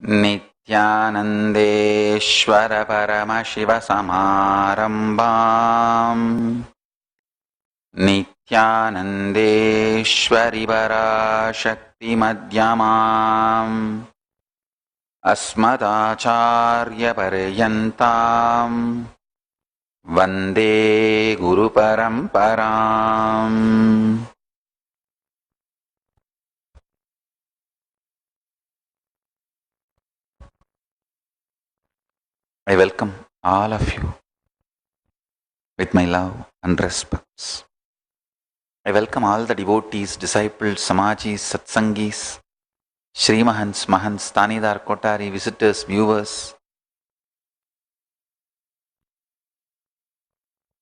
नित्यानन्देश्वर परमशिवसमारम्भाम् नित्यानन्देश्वरि पराशक्तिमध्यमाम् अस्मदाचार्यपर्यन्ताम् वन्दे गुरुपरम्पराम्। I welcome all of you with my love and respects. I welcome all the devotees, disciples, samajis, satsangis, Shri Mahants, Mahants, Tanidar, Kotari, visitors, viewers,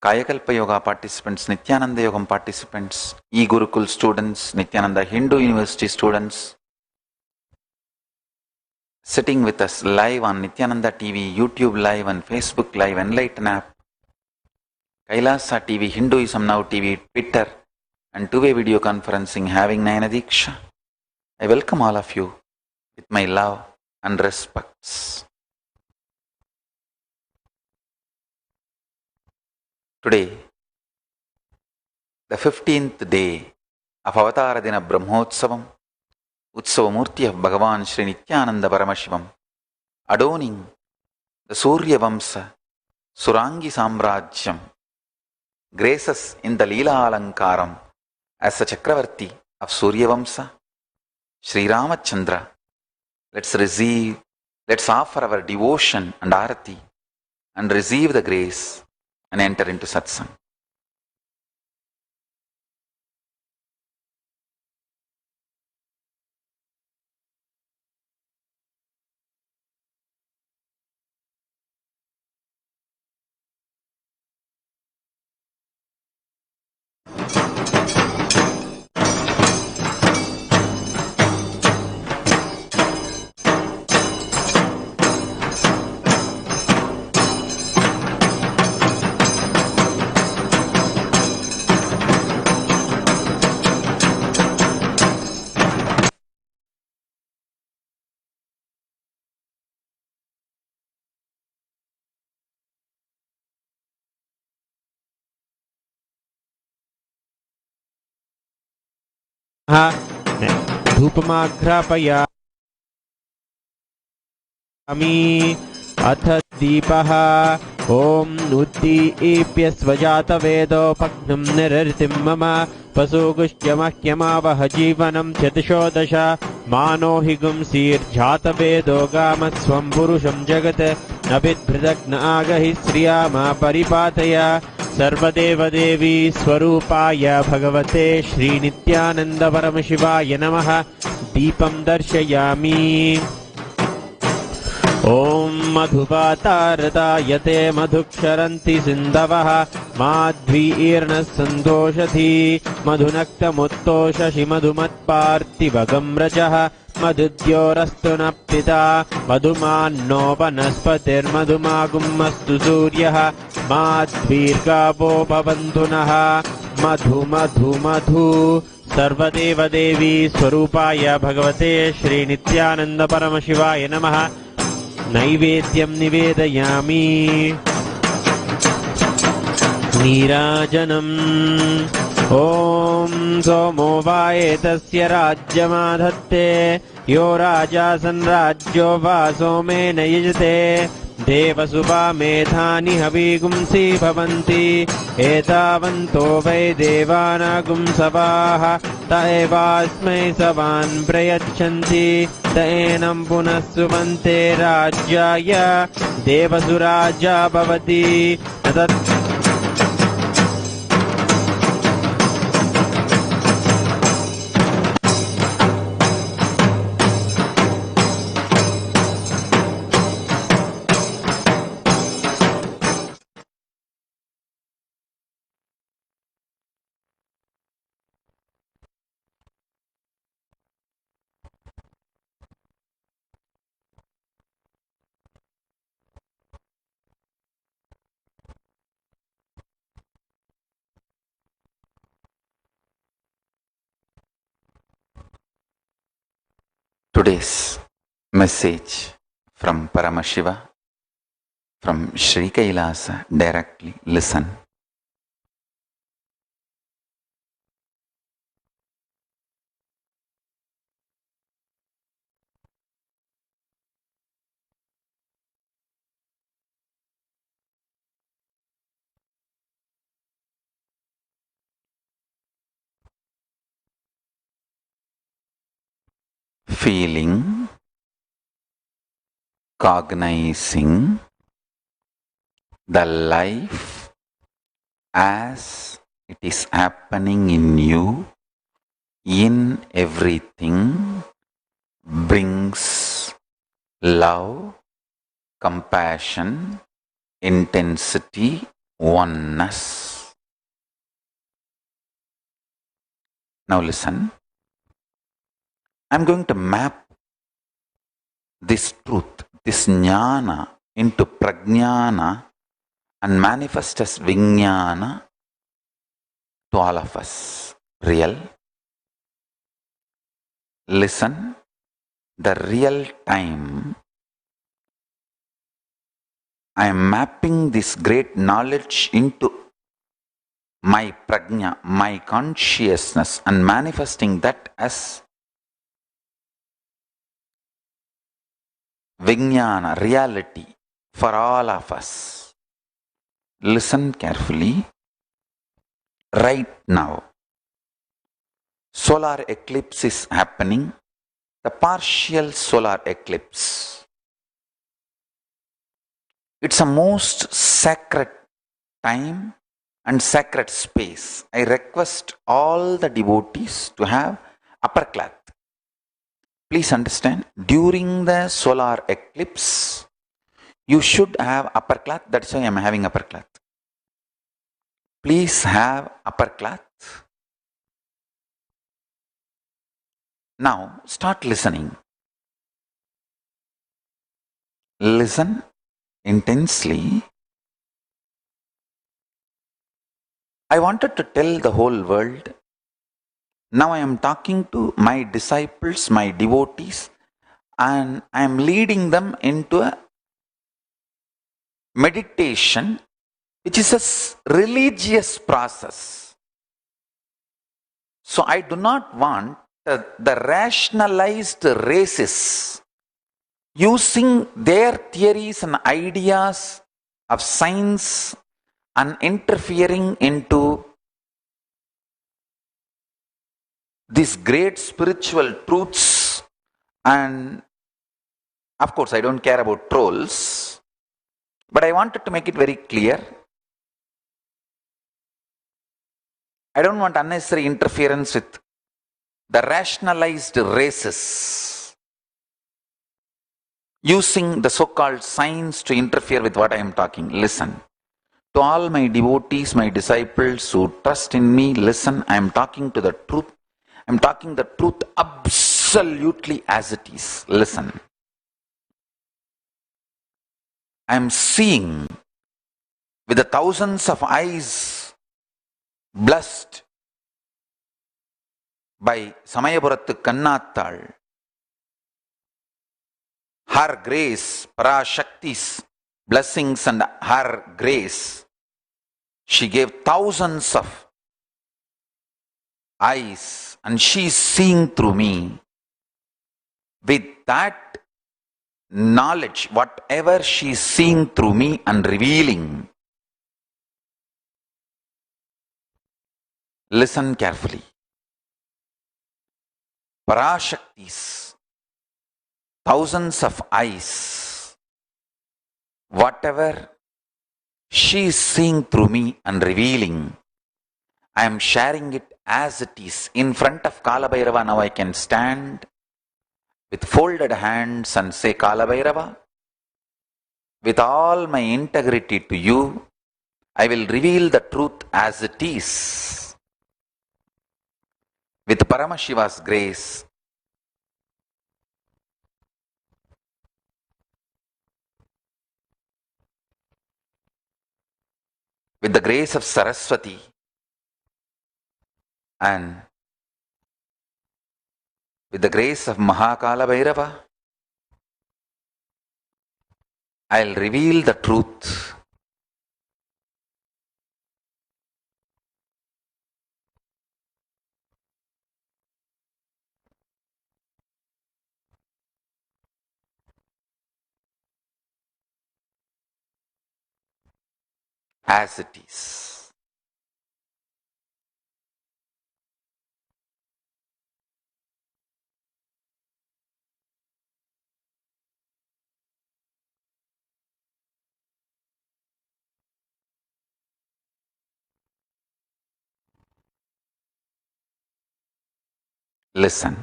Kayakalpa Yoga participants, Nityananda Yogam participants, E-Gurukul students, Nityananda Hindu University students, sitting with us live on Nityananda TV, YouTube live and Facebook live, Enlighten app, Kailasa TV, Hinduism Now TV, Twitter, and two-way video conferencing having Nayana Diksha. I welcome all of you with my love and respects. Today, the 15th day of Avatara Dina Brahmotsavam, Utsavamurti of Bhagavan Sri Nityananda Paramashivam, adorning the Surya Vamsa, Surangi Samrajyam, graces in the Leela Alankaram as the Chakravarti of Surya Vamsa, Sri Ramachandra. Let's offer our devotion and arati and receive the grace and enter into satsang. धूपमाघ्रापयामि अथ दीपः ॐ नुद्दीप्य स्वजातवेदोपघ्नं निरृतिं मम पशुगुष्यमह्यमावह जीवनं चतुषोदश मानो हि गुंसीर्जातवेदो गामत्स्वं पुरुषं जगत् न विद्भृदग्न आगहि श्रियामा परिपातय सर्वदेवदेवी स्वरूपाय भगवते श्रीनित्यानन्दपरमशिवाय नमः। दीपं दर्शयामि। ॐ मधुपातारतायते मधुक्षरन्ति सिन्धवः माध्वीर्नः सन्तोषधी मधुनक्तमुत्तोषसि मधुमत्पार्थिवगं रजः मधुद्योरस्तु नः पिता मधुमान्नो वनस्पतिर्मधुमागुमस्तु सूर्यः माध्वीर्गावो भवन्तु नः। मधु मधु मधु सर्वदेवदेवी स्वरूपाय भगवते श्रीनित्यानन्दपरमशिवाय नमः। नैवेद्यं निवेदयामि। नीराजनम् ॐ सोमो वा एतस्य राज्यमाधत्ते यो राजा संराज्यो वा सोमेन यजते देवसुभामेधानि हविगुंसि भवन्ति एतावन्तो वै देवानागुंसवाः त एवास्मै सवान् प्रयच्छन्ति त एनं पुनः सुवन्ते राज्याय देवसुराजा भवति न तत् Today's Message from Paramashiva, from Sri Kailasa directly. Listen. Feeling, cognizing the life as it is happening in you, in everything, brings love, compassion, intensity, oneness. Now listen. I'm going to map this truth, this jnana, into prajnana and manifest as vijnana to all of us. Real. Listen. The real time I am mapping this great knowledge into my prajna, my consciousness, and manifesting that as vijnana, reality for all of us. Listen carefully. Right now, solar eclipse is happening, the partial solar eclipse. It's a most sacred time and sacred space. I request all the devotees to have upper cloth. Please understand, during the solar eclipse, you should have upper cloth. That's why I am having upper cloth. Please have upper cloth. Now, start listening. Listen intensely. I wanted to tell the whole world. Now I am talking to my disciples, my devotees, and I am leading them into a meditation, which is a religious process. So I do not want the rationalized races using their theories and ideas of science and interfering into these great spiritual truths. And of course, I don't care about trolls, but I wanted to make it very clear. I don't want unnecessary interference with the rationalized races using the so-called science to interfere with what I am talking. Listen. To all my devotees, my disciples who trust in me, listen, I am talking to the truth. I am talking the truth absolutely as it is. Listen. I am seeing with the thousands of eyes blessed by Samayapurattu Kannattal. Her grace, Parashakti's blessings and her grace, she gave thousands of eyes and she is seeing through me. With that knowledge, whatever she is seeing through me and revealing, listen carefully. Parashakti's thousands of eyes, whatever she is seeing through me and revealing, I am sharing it as it is. In front of Kalabhairava, now I can stand with folded hands and say, Kalabhairava, with all my integrity to you, I will reveal the truth as it is. With Paramashiva's grace, with the grace of Saraswati, and with the grace of Mahakala Bhairava, I'll reveal the truth. As it is. Listen.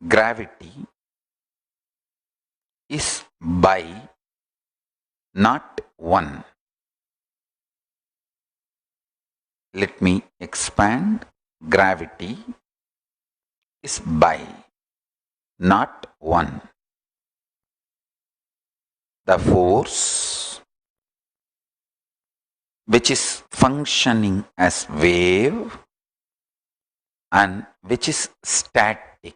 Gravity is by, not one. Let me expand. Gravity is by, not one. The force which is functioning as wave and which is static.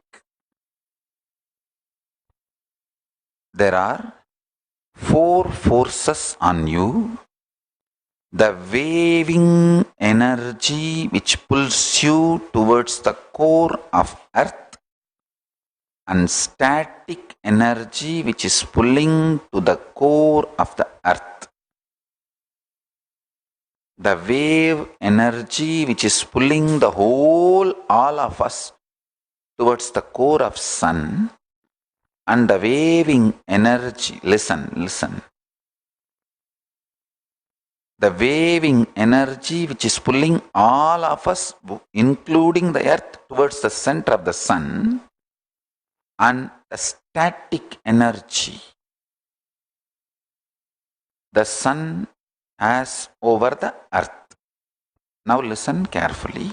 There are four forces on you. The waving energy which pulls you towards the core of earth, and static energy which is pulling to the core of the earth. The wave energy which is pulling the all of us towards the core of sun, and the waving energy, listen. The waving energy which is pulling all of us, including the earth, towards the center of the sun, and the static energy the sun has over the earth. Now listen carefully.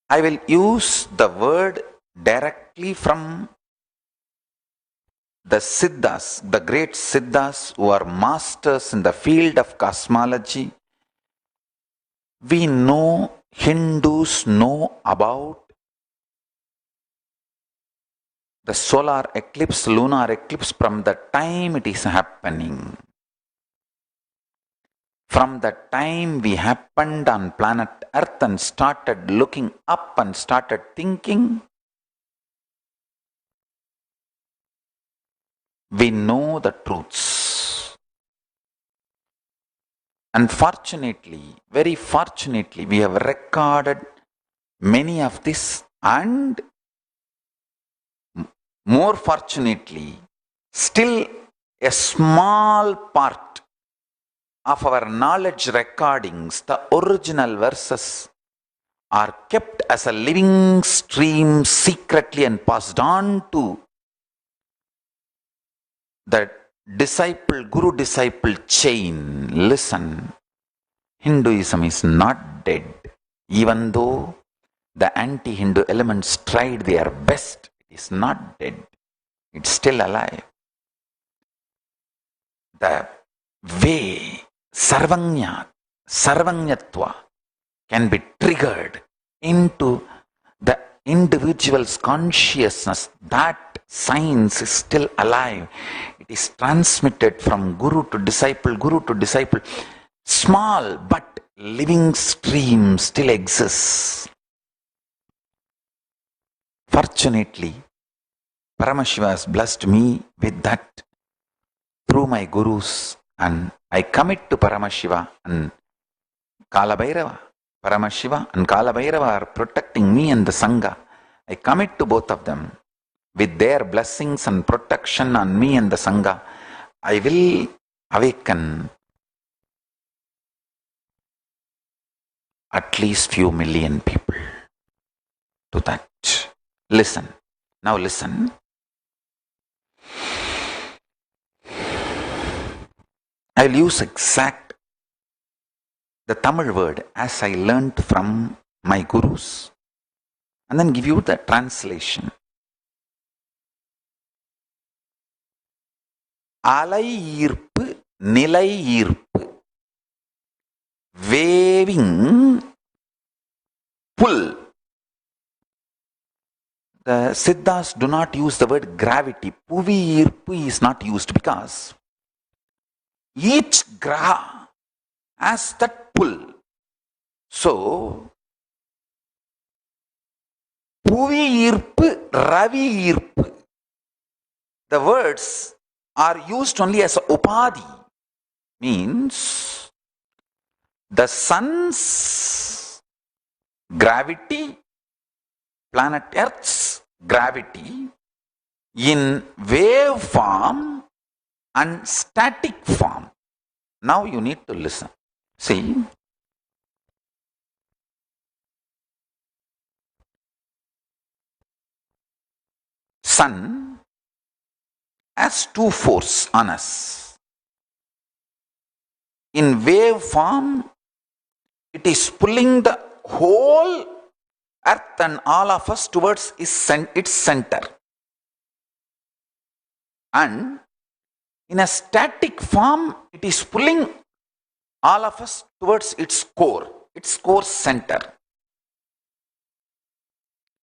I will use the word directly from the Siddhas, the great Siddhas who are masters in the field of cosmology. We know, Hindus know about the solar eclipse, lunar eclipse from the time it is happening. From the time we happened on planet Earth and started looking up and started thinking, we know the truths. Unfortunately, very fortunately, we have recorded many of this, and more fortunately, still a small part of our knowledge recordings, the original verses, are kept as a living stream secretly and passed on to the guru-disciple chain. Listen, Hinduism is not dead. Even though the anti-Hindu elements tried their best, it is not dead. It's still alive. The way Sarvanyatva can be triggered into the individual's consciousness, that science is still alive. It is transmitted from guru to disciple. Small but living stream still exists. Fortunately, Paramashiva has blessed me with that through my gurus, and I commit to Paramashiva and Kalabhairava. Paramashiva and Kalabhairava are protecting me and the Sangha. I commit to both of them. With their blessings and protection on me and the Sangha, I will awaken at least few million people to that. Listen. Now listen. I will use the Tamil word as I learnt from my gurus, and then give you the translation. அலை ஈர்ப்பு, நிலை ஈர்ப்பு, waving pull the Siddhas do not use the word gravity. Puvi irpu is not used because each graha has that pull. So, Puvi irpu, Ravi irpu. The words are used only as a upadhi. Means the sun's gravity, planet Earth's gravity in wave form and static form. Now you need to listen. See, sun has two forces on us. In wave form, it is pulling the whole earth and all of us towards its center. And in a static form, it is pulling all of us towards its core center.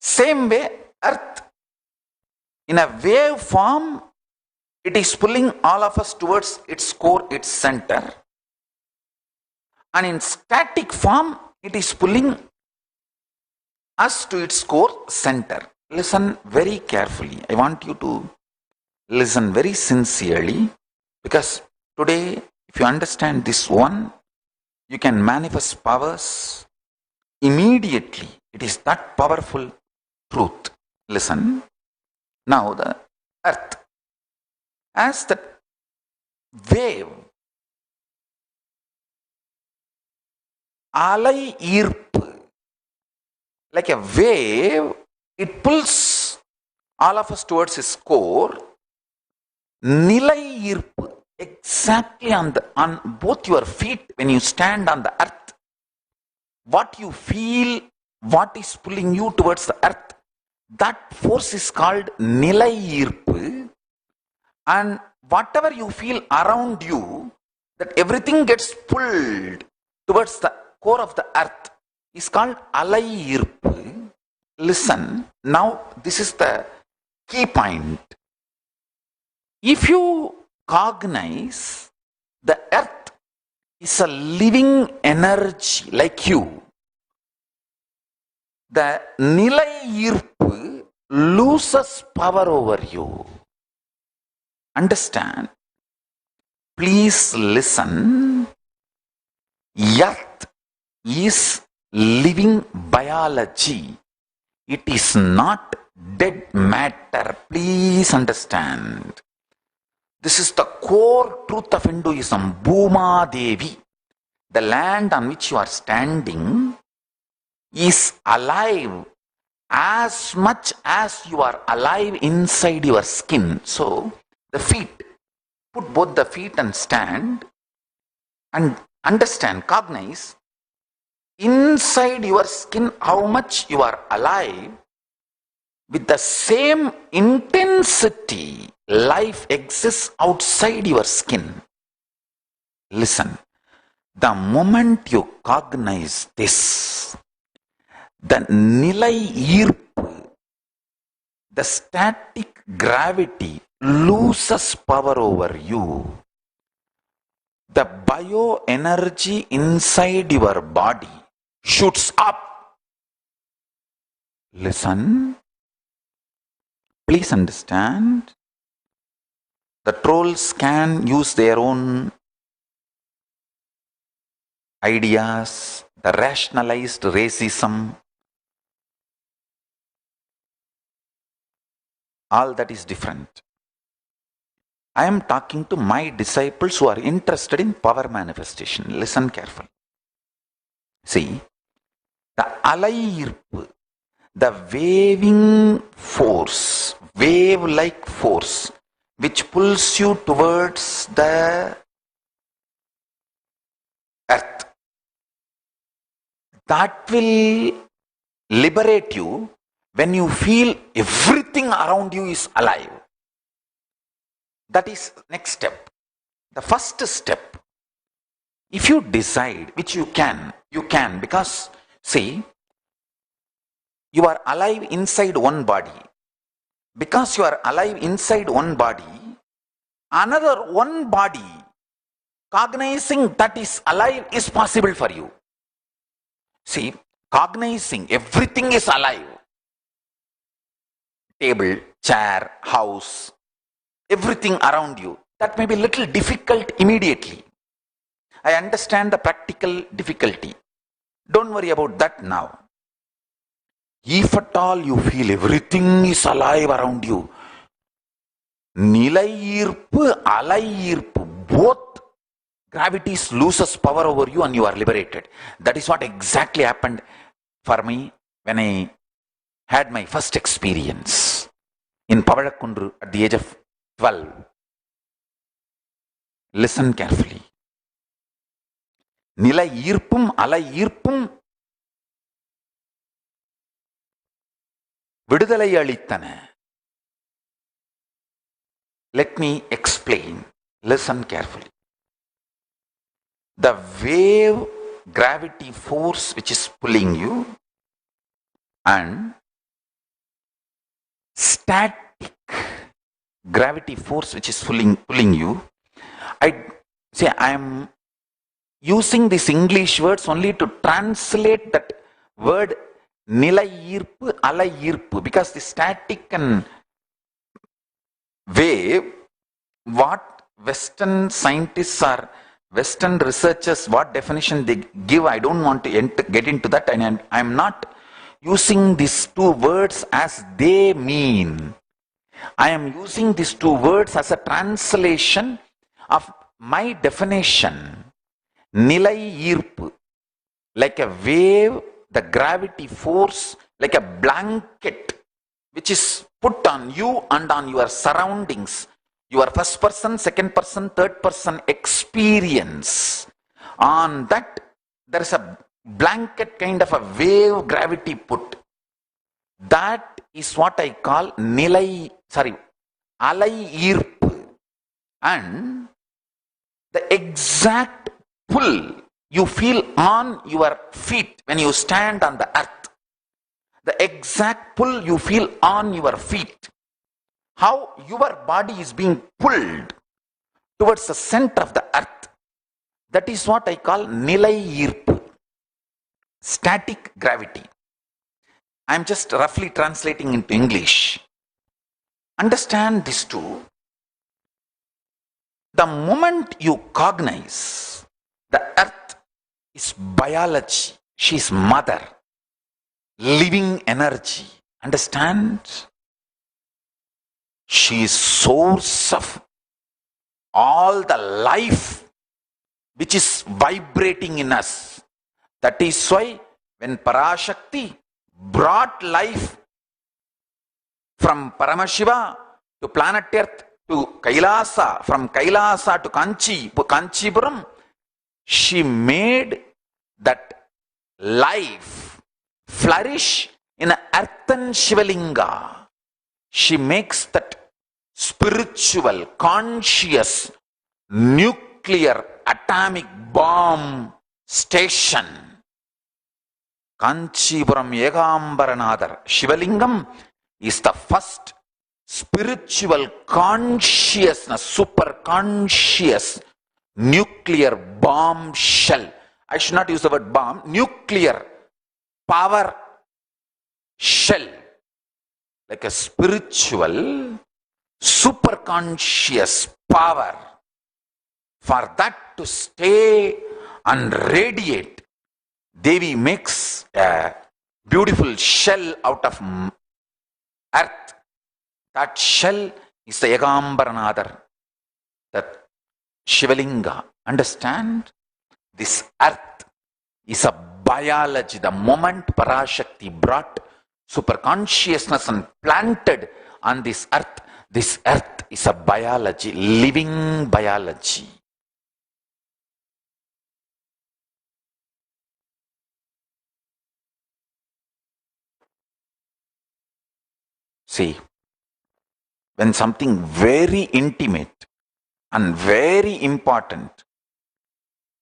Same way, earth, in a wave form, it is pulling all of us towards its core, its center. And in static form, it is pulling us to its core center. Listen very carefully. I want you to listen very sincerely, because today, if you understand this one, you can manifest powers immediately. It is that powerful truth. Listen. Now the earth as the wave, alai irpu, like a wave, it pulls all of us towards its core. Nilai irpu, exactly on both your feet when you stand on the earth. What you feel, what is pulling you towards the earth, that force is called Nilai irpu. And whatever you feel around you, that everything gets pulled towards the core of the earth, is called Alai irpu. Listen, now this is the key point. If you cognize the earth is a living energy like you, the Nilai irpu loses power over you. Understand? Please listen. Earth is living biology. It is not dead matter. Please understand. This is the core truth of Hinduism. Bhuma Devi, the land on which you are standing, is alive as much as you are alive inside your skin. So, the feet, put both the feet and stand and understand, cognize inside your skin how much you are alive. With the same intensity, life exists outside your skin. Listen, the moment you cognize this, the Nilai irpu, the static gravity, loses power over you. The bioenergy inside your body shoots up. Listen. Please understand. The trolls can use their own ideas, the rationalized racism. All that is different. I am talking to my disciples who are interested in power manifestation. Listen carefully. See, the Alai irpu, the waving force, wave-like force, which pulls you towards the earth, that will liberate you when you feel everything around you is alive. That is next step. The first step, if you decide, which you can, because see, you are alive inside one body. Because you are alive inside one body, another one body cognizing that is alive is possible for you. See, cognizing everything is alive. Table, chair, house, everything around you. That may be little difficult immediately. I understand the practical difficulty. Don't worry about that now. If at all you feel everything is alive around you, நிலையீர்ப்பு அலையீர்ப்பு, both gravities loses power over you and you are liberated. That is what exactly happened for me when I had my first experience in Pavalakkundru at the age of 12. Listen carefully. நிலை ஈர்ப்பும் அலை ஈர்ப்பும் விடுதலை அளித்தன. Let me explain. Listen carefully. The wave gravity force which is pulling you and static gravity force which is pulling you. I am using these English words only to translate that word நிலை ஈர்ப்பு அலை ஈர்ப்பு, because the static and wave, what Western scientists or Western researchers, what definition they give, I don't want to get into that, and I am not using these two words as they mean. I am using these two words as a translation of my definition. நிலை ஈர்ப்பு, like a wave, the gravity force, like a blanket which is put on you and on your surroundings, your first person, second person, third person experience. On that there is a blanket kind of a wave gravity put. That is what I call alai ஈர்ப்பு. And the exact pull you feel on your feet when you stand on the earth, the exact pull you feel on your feet, how your body is being pulled towards the center of the earth, that is what I call nilai ஈர்ப்பு, static gravity. I am just roughly translating into English. Understand this too. The moment you cognize the earth is biology, she is mother, living energy, understand? She is source of all the life which is vibrating in us. That is why when Parashakti brought life from Paramashiva to planet Earth to Kailasa, from Kailasa to Kanchipuram, she made that life flourish in an earthen Shivalinga. She makes that spiritual, conscious, nuclear, atomic bomb station. Kanchipuram Yegambaranadar Shivalingam is the first spiritual consciousness, super conscious nuclear bomb shell. I should not use the word bomb, nuclear power shell, like a spiritual super conscious power. For that to stay and radiate, Devi makes a beautiful shell out of earth. That shell is the Yegambaranadar, that Shivalinga. Understand? This earth is a biology. The moment Parashakti brought super consciousness and planted on this earth is a biology, living biology. See, when something very intimate and very important,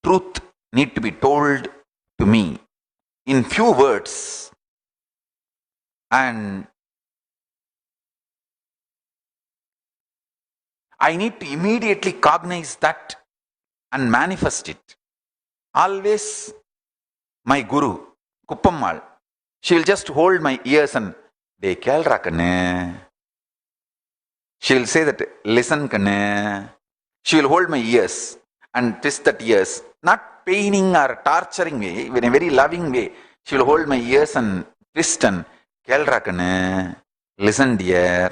truth need to be told to me in few words, and I need to immediately cognize that and manifest it. Always my guru, Kuppammal, she will just hold my ears and, "De kelra kanne." She will say that, "Listen kanne." She will hold my ears and twist that ears, not paining or torturing me, in a very loving way. She will hold my ears and twist and, "Kelra kanne." Listen, dear.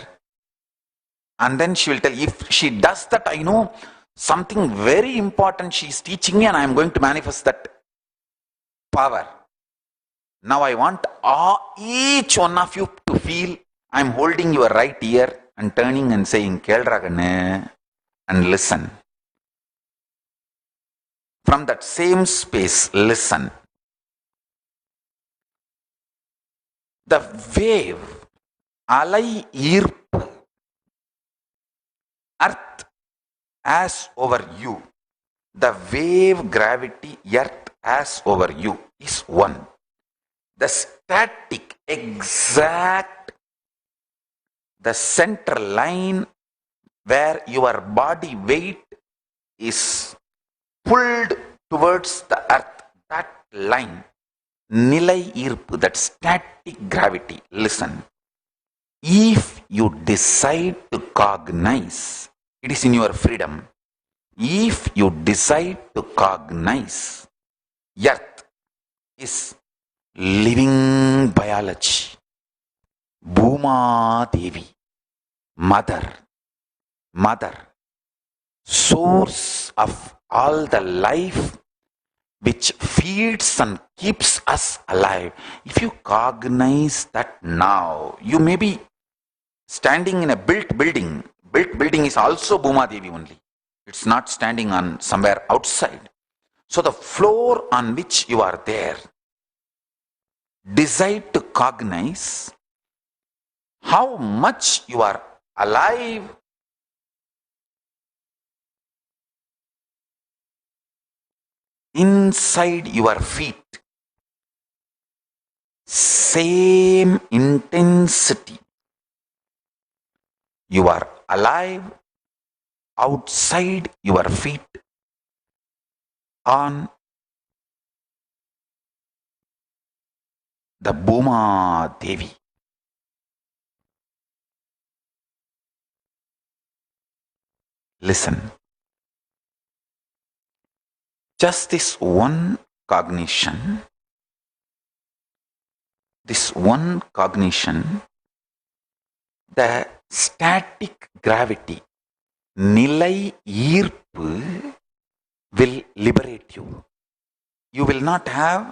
And then she will tell, if she does that, I know something very important she is teaching me and I am going to manifest that power. Now I want each one of you to feel I am holding your right ear and turning and saying, "Kelra kanne," and listen. From that same space, listen. The wave, alai ஈர்ப்பு, earth as over you, the wave gravity earth as over you is one. The static, exact, the center line where your body weight is pulled towards the earth, that line, nilai ஈர்ப்பு, that static gravity. Listen. If you decide to cognize, it is in your freedom. If you decide to cognize, earth is living biology. Bhuma Devi, mother, source of all the life which feeds and keeps us alive. If you cognize that now, you may be standing in a built building. Built building is also Bhuma Devi only. It's not standing on somewhere outside. So the floor on which you are there, decide to cognize how much you are alive. Inside your feet, same intensity. You are alive outside your feet on the Bhuma Devi. Listen. Just this one cognition, the static gravity, nilai ஈர்ப்பு, will liberate you. You will not have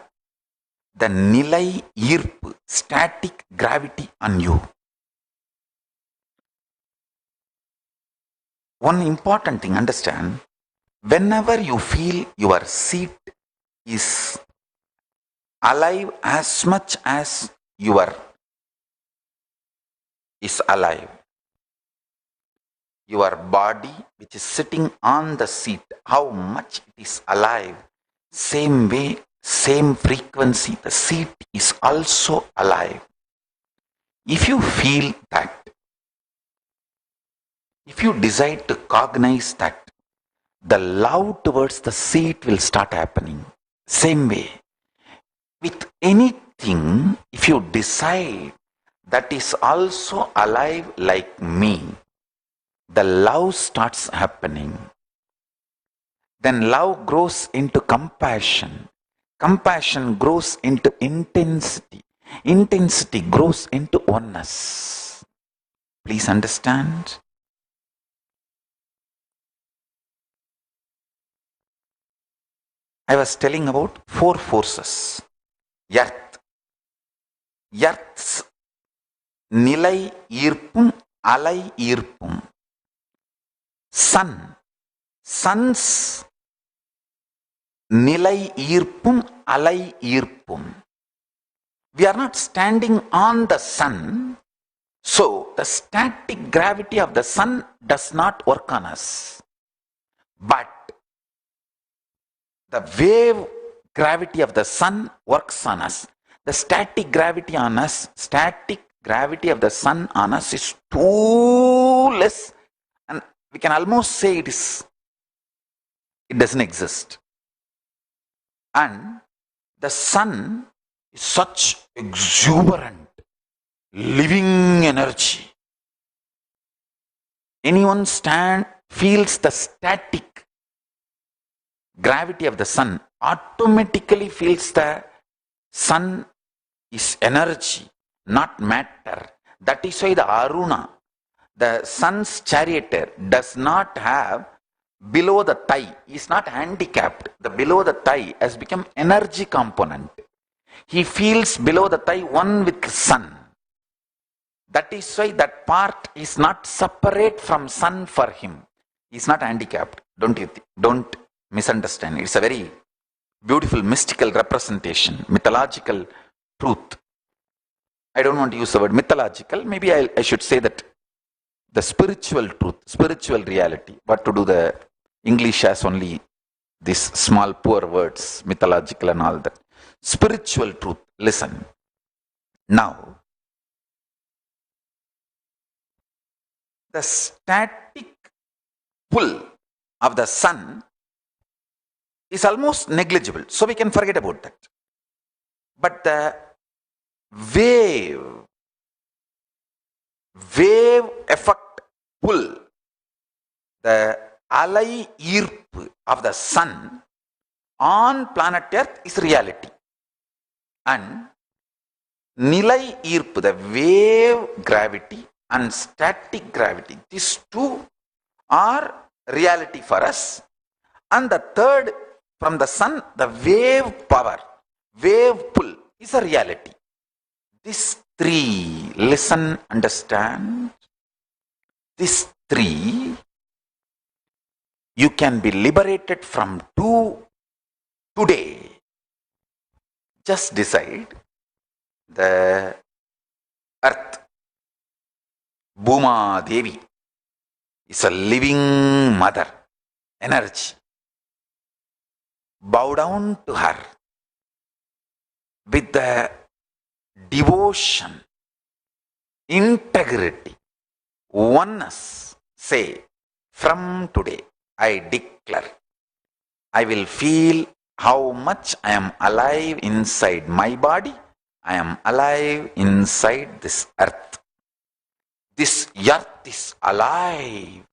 the nilai ஈர்ப்பு, static gravity on you. One important thing, understand, whenever you feel your seat is alive as much as your is alive, your body which is sitting on the seat, how much it is alive, same way, same frequency, the seat is also alive. If you feel that, if you decide to cognize that, the love towards the seat will start happening. Same way, with anything, if you decide that is also alive like me, the love starts happening. Then love grows into compassion. Compassion grows into intensity. Intensity grows into oneness. Please understand. I was telling about four forces. Earth. Earth's nilai ஈர்ப்பும், alai ஈர்ப்பும். Sun. Sun's nilai ஈர்ப்பும், alai ஈர்ப்பும். We are not standing on the sun, so the static gravity of the sun does not work on us. But the wave gravity of the sun works on us. The static gravity on us, static gravity of the sun on us is too less. And we can almost say it doesn't exist. And the sun is such exuberant, living energy. Anyone feels the static gravity of the sun, automatically feels the sun is energy, not matter. That is why the Aruna, the sun's charioteer, does not have below the thigh, is not handicapped. The below the thigh has become energy component. He feels below the thigh one with the sun. That is why that part is not separate from sun for him. He is not handicapped. Don't misunderstand. It's a very beautiful mystical representation, mythological truth. I don't want to use the word mythological. Maybe I should say that the spiritual truth, spiritual reality. But to do the English has only these small poor words, mythological and all that. Spiritual truth. Listen. Now, the static pull of the sun is almost negligible, so we can forget about that. But the wave effect pull, the alai ஈர்ப்பு of the sun on planet Earth is reality. And நிலை ஈர்ப்பு, the wave gravity and static gravity, these two are reality for us. And the third, from the sun, the wave power, wave pull is a reality. These three, listen, understand, these three, you can be liberated from today. Just decide. The earth, Bhuma Devi, is a living mother, energy. Bow down to her with the devotion, integrity, oneness. Say, from today, I declare, I will feel how much I am alive inside my body. I am alive inside this earth. This earth is alive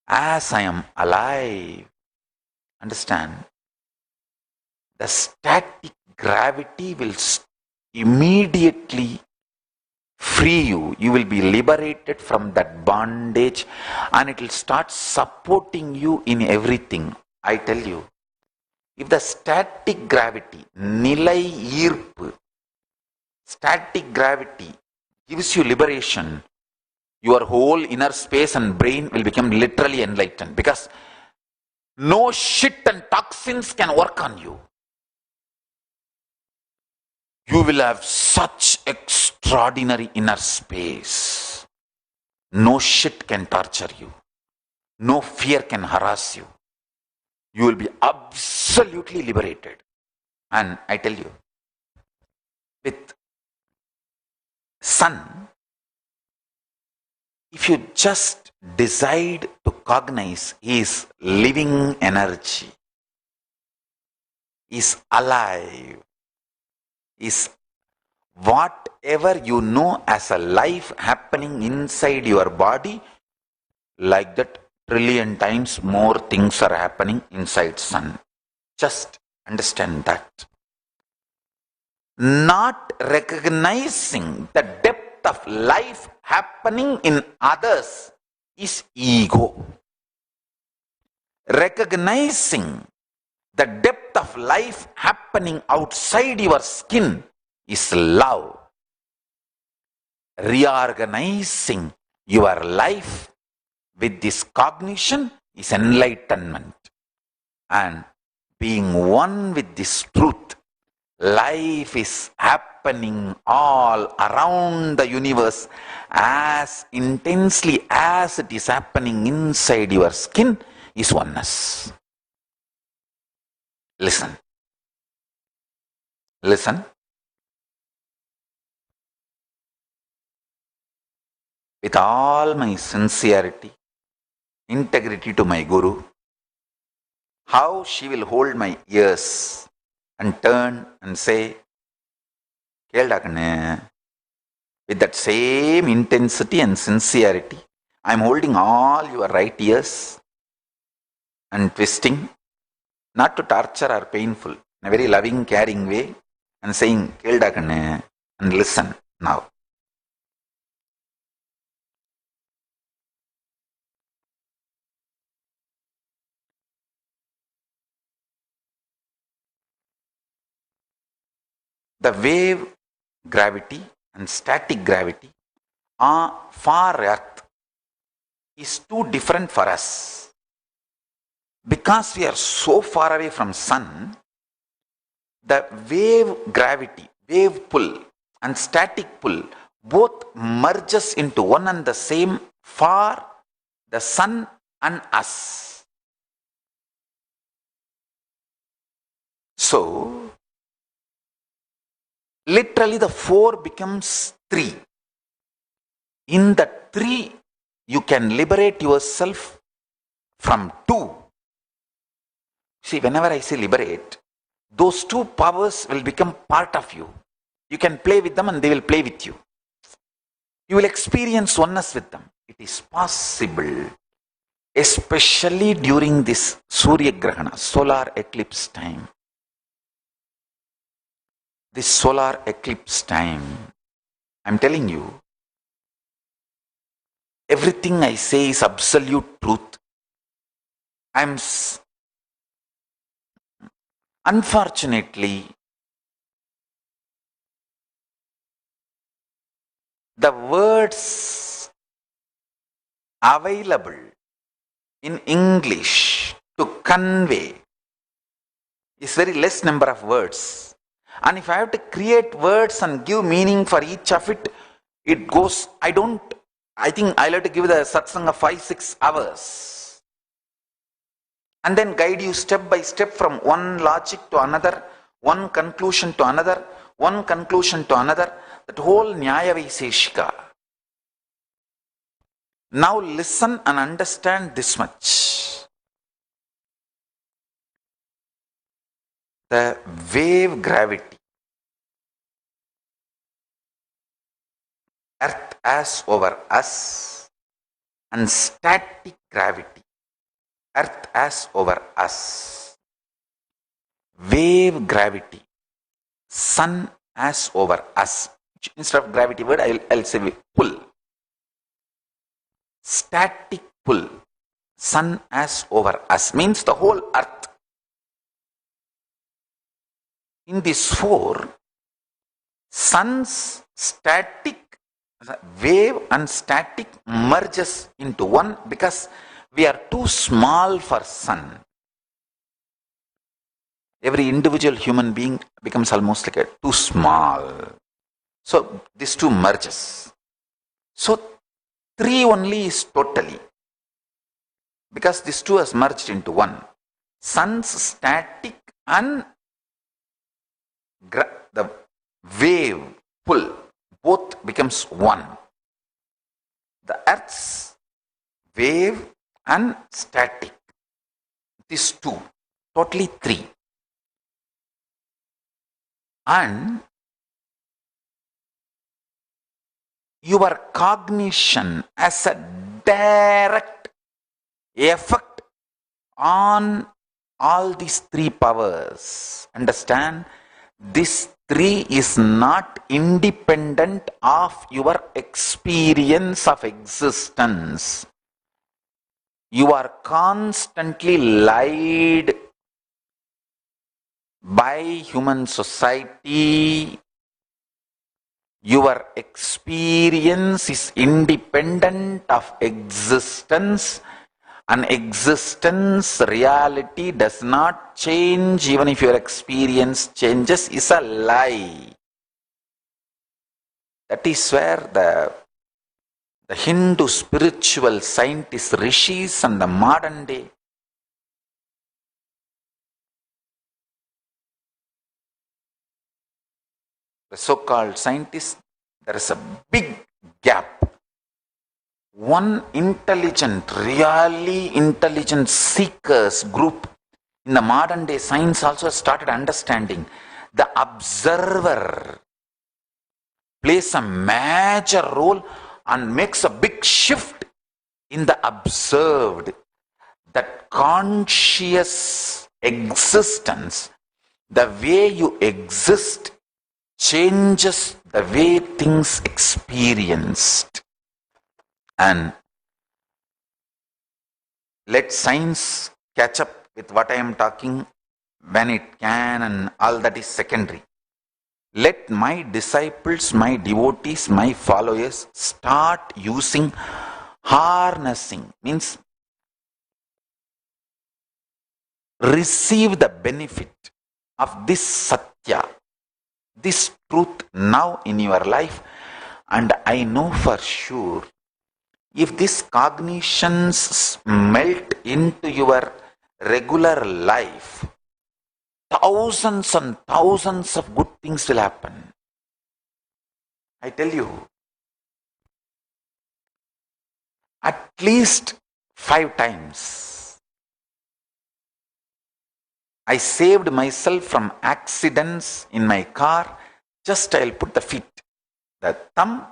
as I am alive. Understand? The static gravity will immediately free you. You will be liberated from that bondage and it will start supporting you in everything. I tell you, if the static gravity, nilai ஈர்ப்பு, static gravity gives you liberation, your whole inner space and brain will become literally enlightened, because no shit and toxins can work on you. You will have such extraordinary inner space. No shit can torture you. No fear can harass you. You will be absolutely liberated. And I tell you, with sun, if you just decide to cognize his living energy, is alive, is whatever you know as a life happening inside your body, like that trillion times more things are happening inside sun. Just understand that. Not recognizing the depth of life happening in others is ego. Recognizing the depth of life happening outside your skin is love. Reorganizing your life with this cognition is enlightenment. And being one with this truth, life is happening all around the universe as intensely as it is happening inside your skin, is oneness. Listen. Listen. With all my sincerity, integrity to my Guru, how she will hold my ears and turn and say, Kelda kanne, with that same intensity and sincerity, I am holding all your right ears and twisting, not to torture or painful, in a very loving, caring way, and saying, Kelda kanne, and listen now. The wave gravity and static gravity are for Earth is too different for us. Because we are so far away from Sun, the wave gravity, wave pull and static pull both merges into one and the same for the Sun and us. So, literally the 4 becomes 3. In the 3, you can liberate yourself from 2. See, whenever I say liberate, those 2 powers will become part of you. You can play with them and they will play with you. You will experience oneness with them. It is possible, especially during this Surya Grahana, solar eclipse time. This solar eclipse time, I'm telling you, everything I say is absolute truth. Unfortunately, the words available in English to convey is very less number of words. And if I have to create words and give meaning for each of it, it goes, I think I'll have to give the satsang of 5-6 hours. And then guide you step by step from one logic to another, one conclusion to another, one conclusion to another, that whole Nyaya Vaiseshika. Now listen and understand this much. The wave gravity, Earth as over us, and static gravity, Earth as over us. Wave gravity, Sun as over us. Instead of gravity word, I'll say pull. Static pull, Sun as over us, means the whole Earth. In this 4, Sun's static wave and static merges into one because we are too small for Sun. Every individual human being becomes almost like too small. So these 2 merges. So 3 only is totally, because these 2 has merged into one. Sun's static and the wave pull both becomes one. The Earth's wave and static, these 2, totally 3. And your cognition as a direct effect on all these 3 powers. Understand, this 3 is not independent of your experience of existence. You are constantly lied by human society. Your experience is independent of existence, and existence reality does not change even if your experience changes, is a lie. That is where the Hindu spiritual scientists, rishis, and the modern day the so-called scientists, there is a big gap. one intelligent, really intelligent seekers group in the modern day science also started understanding the observer plays a major role and makes a big shift in the observed. That conscious existence, the way you exist, changes the way things experienced. And let science catch up with what I am talking when it can, and all that is secondary. Let my disciples, my devotees, my followers start using harnessing, means receive the benefit of this satya, this truth now in your life. And I know for sure, if these cognitions melt into your regular life, thousands and thousands of good things will happen. I tell you, at least 5 times, I saved myself from accidents in my car. Just I'll put the feet, the thumb,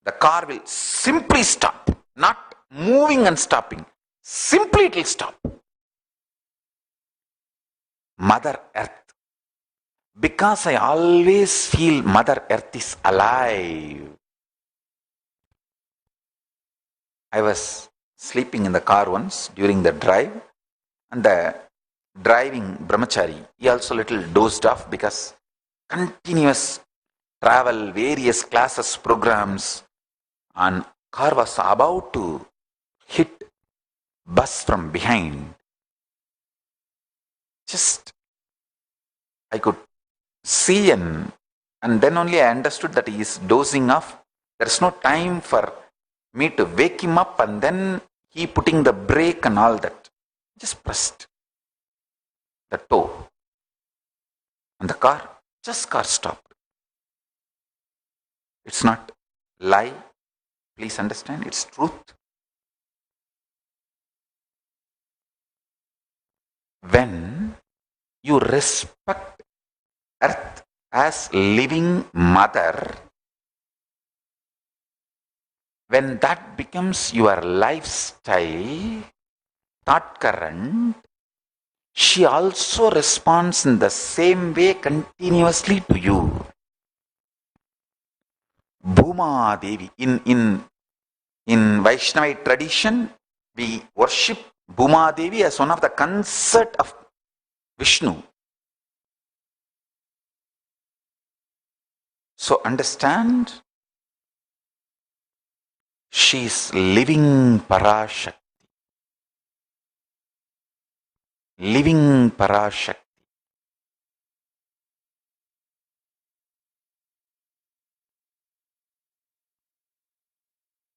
the car will simply stop, not moving and stopping. Simply it will stop. Mother Earth. Because I always feel Mother Earth is alive. I was sleeping in the car once during the drive, and the driving brahmachari, he also little dozed off because continuous travel, various classes, programs, and car was about to hit bus from behind. Just I could see, and then only I understood that he is dozing off. There is no time for me to wake him up, and then he putting the brake and all that. Just pressed the toe, and the car stopped. It's not lie. Please understand, it's truth. When you respect Earth as living mother, when that becomes your lifestyle, thought current, she also responds in the same way continuously to you. Bhuma Devi, in Vaishnava tradition, we worship Bhuma Devi as one of the consort of Vishnu. So understand, she is living Parashakti. Living Parashakti.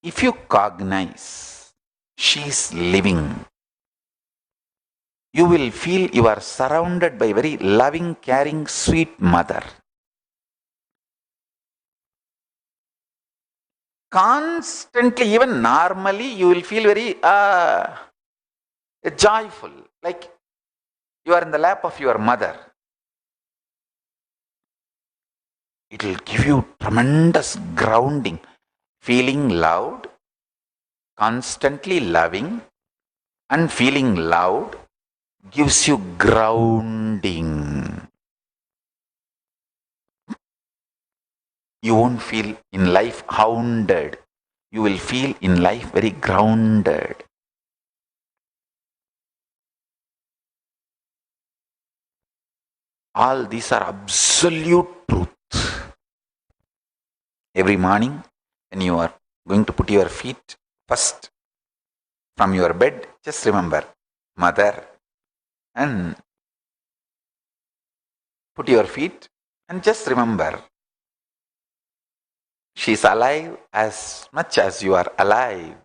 If you cognize she is living, you will feel you are surrounded by very loving, caring, sweet mother. Constantly, even normally, you will feel very joyful, like you are in the lap of your mother. It will give you tremendous grounding. Feeling loved, constantly loving, and feeling loved gives you grounding. You won't feel in life hounded. You will feel in life very grounded. All these are absolute truth. Every morning, when you are going to put your feet first from your bed, just remember Mother, and put your feet and just remember she is alive as much as you are alive.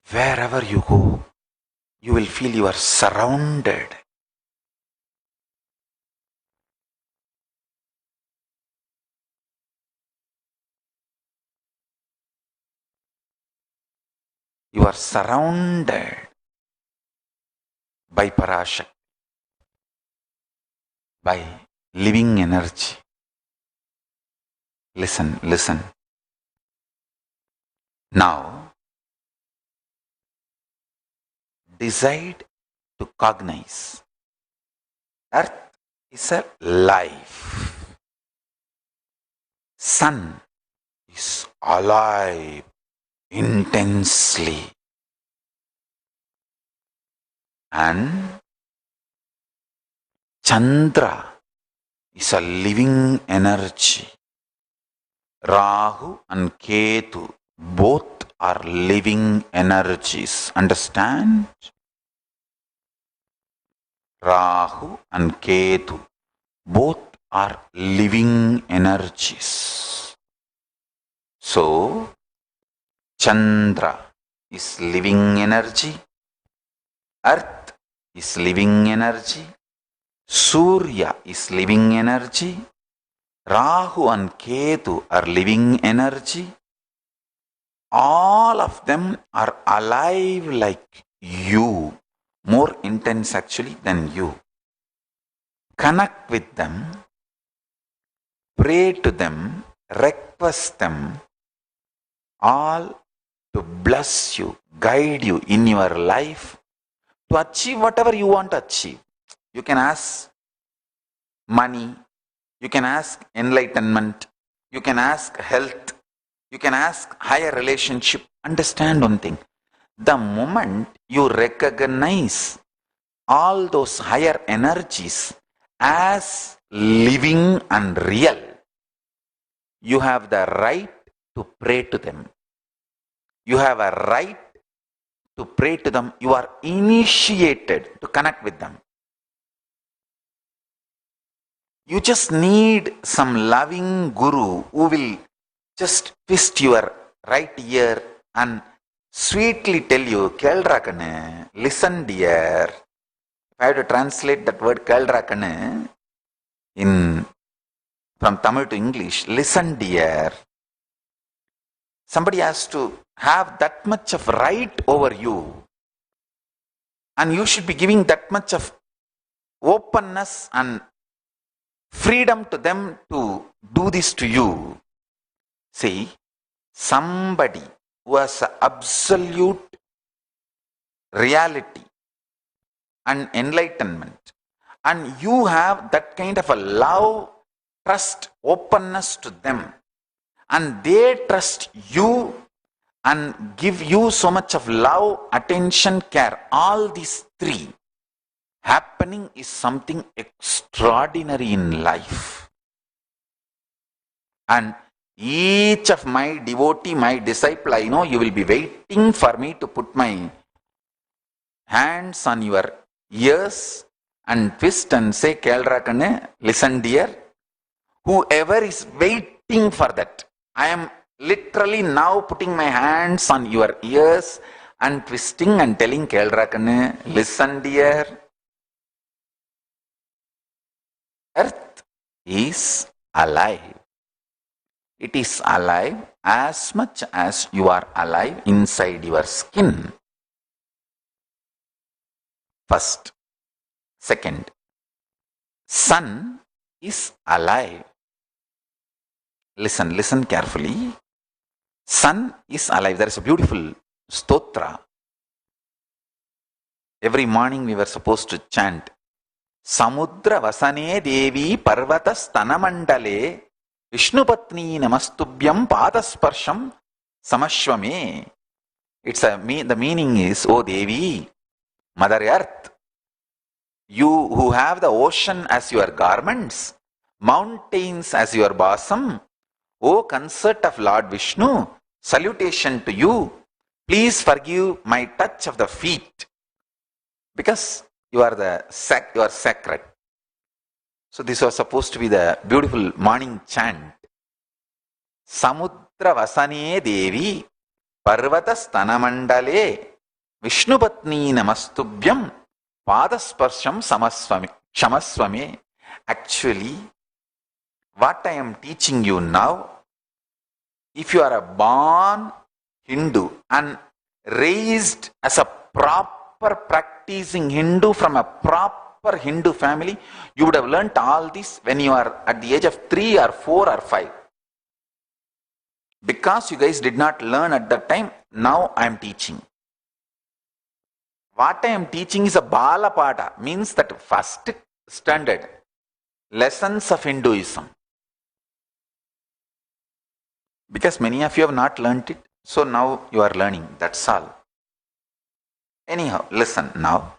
Wherever you go, you will feel you are surrounded. You are surrounded by Parashakti, by living energy. Listen, listen. Now, decide to cognize. Earth is a life. Sun is alive intensely. And Chandra is a living energy. Rahu and Ketu both are living energies. Understand? Rahu and Ketu both are living energies. So, Chandra is living energy, Earth is living energy, Surya is living energy, Rahu and Ketu are living energy. All of them are alive like you, more intense actually than you. Connect with them, pray to them, request them, all to bless you, guide you in your life to achieve whatever you want to achieve. You can ask money, you can ask enlightenment, you can ask health, you can ask higher relationship. Understand one thing. The moment you recognize all those higher energies as living and real, you have the right to pray to them. You have a right to pray to them. You are initiated to connect with them. You just need some loving guru who will just twist your right ear and sweetly tell you, Kelrakane, listen dear. If I have to translate that word Kelrakane from Tamil to English, listen dear. Somebody has to have that much of right over you. And you should be giving that much of openness and freedom to them to do this to you. See, somebody who has absolute reality and enlightenment, and you have that kind of a love, trust, openness to them, and they trust you and give you so much of love, attention, care, all these three happening is something extraordinary in life. And each of my devotee, my disciple, I know you will be waiting for me to put my hands on your ears and twist and say, Kelrakane, listen dear. Whoever is waiting for that, I am literally now putting my hands on your ears and twisting and telling Kelrakane, listen dear. Earth is alive. It is alive as much as you are alive inside your skin. First. Second, sun is alive. Listen carefully. Sun is alive. There is a beautiful stotra. Every morning we were supposed to chant, Samudra Vasane Devi Parvata Stanamandale Vishnupatni Namastubhyam Padasparsham Samashvame. The meaning is, O Devi, Mother Earth, you who have the ocean as your garments, mountains as your bosom, O consort of Lord Vishnu, salutation to you. Please forgive my touch of the feet, because you are sacred. So this was supposed to be the beautiful morning chant. Samudra Vasane Devi Parvata Stanamandale Vishnupatni Namastubhyam Padasparsham Shamaswame. Actually, what I am teaching you now, if you are a born Hindu and raised as a proper practicing Hindu from a proper Hindu family, you would have learnt all this when you are at the age of 3 or 4 or 5. Because you guys did not learn at that time, now I am teaching. What I am teaching is a Bala Pada, means that first standard lessons of Hinduism. Because many of you have not learnt it, so now you are learning, that's all. Anyhow, listen now.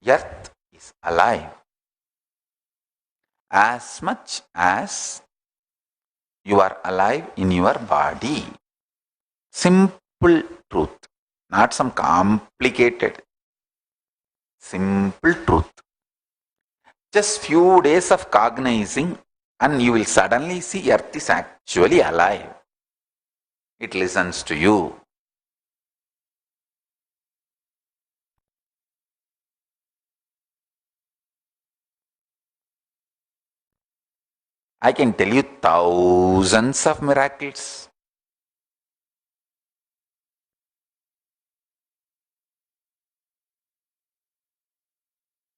Earth is alive as much as you are alive in your body. Simple truth, not some complicated. Simple truth. Just few days of cognizing and you will suddenly see Earth is actually alive. It listens to you. I can tell you thousands of miracles.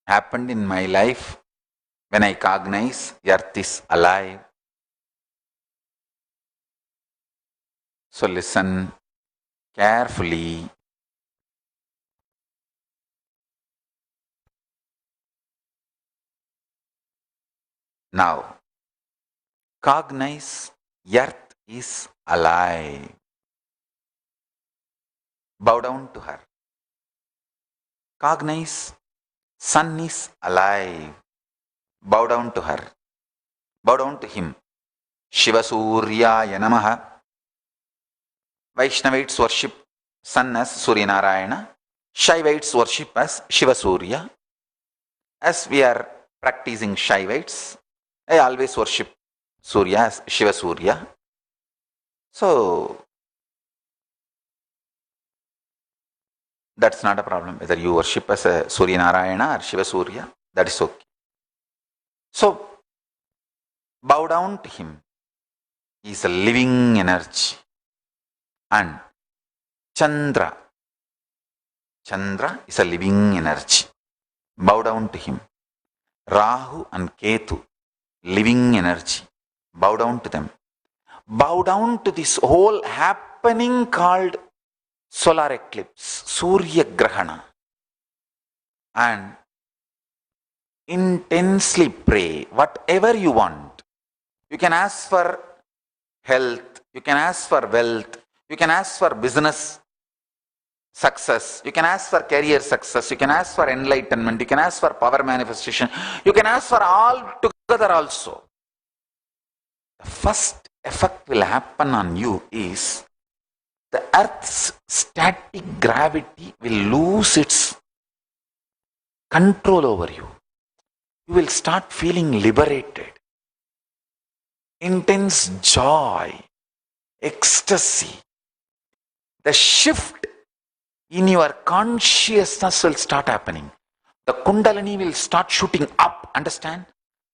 Happened in my life when I cognize Earth is alive. So listen carefully. Now, cognize Earth is alive. Bow down to her. Cognize Sun is alive. Bow down to her. Bow down to him. Shiva Suryaya Namaha. Vaishnavites worship Sun as Surya Narayana. Shaivites worship as Shiva Surya. As we are practicing Shaivites, I always worship Surya as Shiva Surya. So, that's not a problem. Whether you worship as a Surya Narayana or Shiva Surya, that is okay. So, bow down to him. He is a living energy. And Chandra is a living energy. Bow down to him. Rahu and Ketu, living energy. Bow down to them. Bow down to this whole happening called solar eclipse, Surya Grahana, and intensely pray whatever you want. You can ask for health, you can ask for wealth, you can ask for business success, you can ask for career success, you can ask for enlightenment, you can ask for power manifestation, you can ask for all together also. The first effect will happen on you is the Earth's static gravity will lose its control over you. You will start feeling liberated. Intense joy, ecstasy. The shift in your consciousness will start happening. The Kundalini will start shooting up. Understand?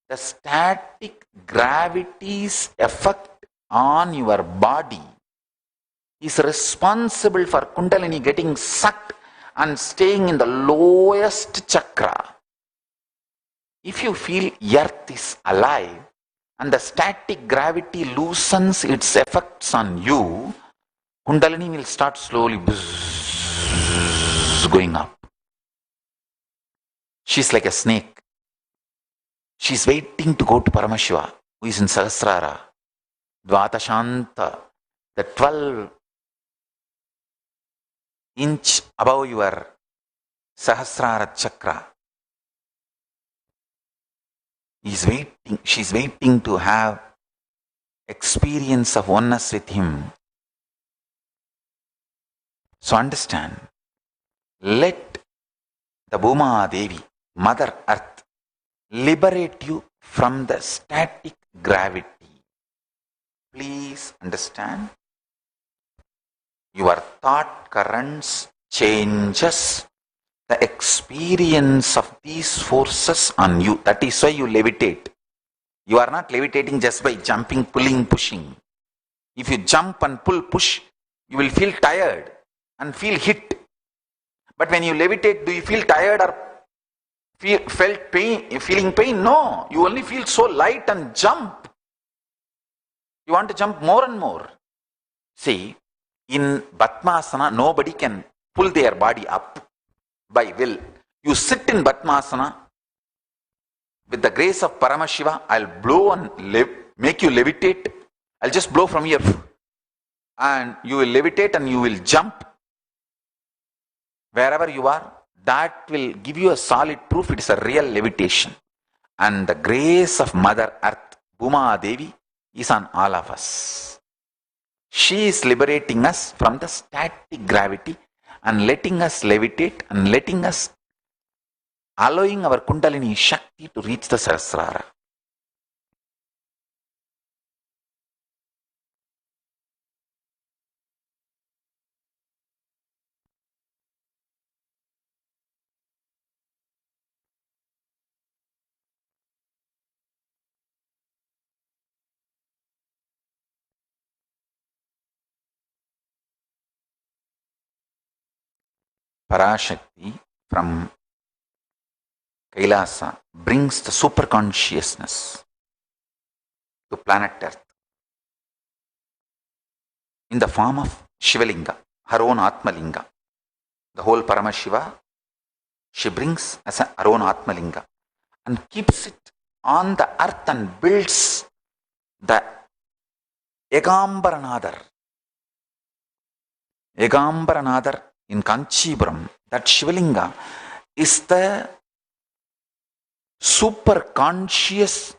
The static gravity's effect on your body is responsible for Kundalini getting sucked and staying in the lowest chakra. If you feel Earth is alive and the static gravity loosens its effects on you, Kundalini will start slowly going up. She's like a snake. She's waiting to go to Paramashiva, who is in Sahasrara. Dvata Shanta, the 12-inch above your Sahasrara chakra. He's waiting, she's waiting to have experience of oneness with him. So understand, let the Bhuma Devi, Mother Earth, liberate you from the static gravity. Please understand, your thought currents changes the experience of these forces on you. That is why you levitate. You are not levitating just by jumping, pulling, pushing. If you jump and pull, push, you will feel tired and feel hit. But when you levitate, do you feel tired or felt pain, feeling pain? No, you only feel so light and jump. You want to jump more and more. See, in Padmasana, nobody can pull their body up by will. You sit in Padmasana, with the grace of Paramashiva, I'll blow and make you levitate. I'll just blow from here. And you will levitate and you will jump. Wherever you are, that will give you a solid proof it is a real levitation. And the grace of Mother Earth, Bhuma Devi, is on all of us. She is liberating us from the static gravity and letting us levitate and letting us, allowing our Kundalini Shakti to reach the Sahasrara. Parashakti from Kailasa brings the super consciousness to planet Earth in the form of Shivalinga, her own Atmalinga. The whole Paramashiva, she brings as her own Atmalinga and keeps it on the earth and builds the Egambaranadar. Egambaranadar in Kanchipuram, that Shivalinga is the super conscious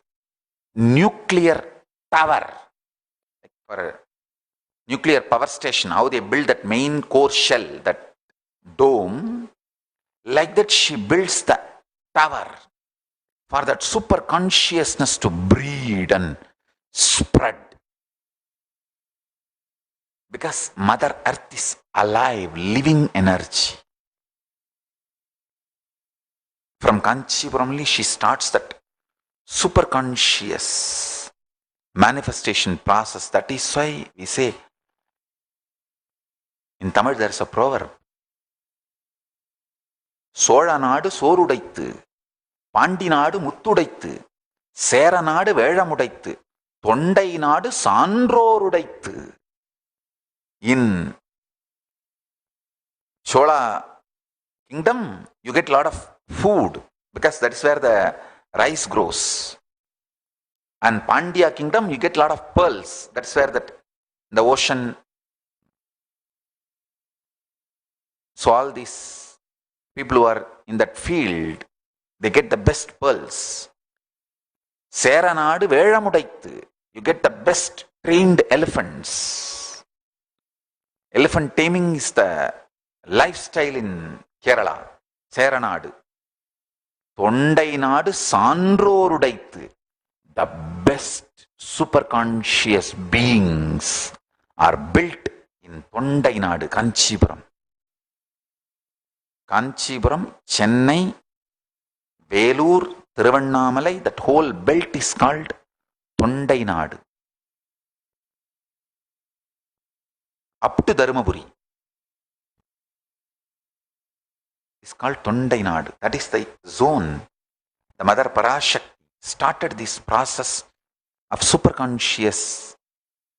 nuclear tower. Like for a nuclear power station, how they build that main core shell, that dome, like that she builds the tower for that super consciousness to breed and spread. Because Mother Earth is alive, living energy. From Kanchipuram only she starts that super conscious manifestation process. That is why we say, in Tamil there is a proverb, Sola நாடு சோறுடைத்து, பாண்டி நாடு முத்துடைத்து, சேர நாடு வேழமுடைத்து, தொண்டை நாடு சான்றோருடைத்து. In Chola kingdom, you get a lot of food because that is where the rice grows. And Pandya kingdom, you get a lot of pearls. That's where the ocean. So all these people who are in that field, they get the best pearls. Seranadu Velamudaithu, you get the best trained elephants. Elephant taming is the lifestyle in Kerala. Seranadu. Tondai Nadu Sandrorudaithu. The best superconscious beings are built in Tondai Nadu, Kanchipuram. Kanchipuram, Chennai, Velur, Thiruvannamalai, that whole belt is called Tondai Nadu. Up to Dharmaburi is called Tondai Nadu. That is the zone. The Mother Parashakti started this process of superconscious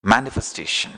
manifestation.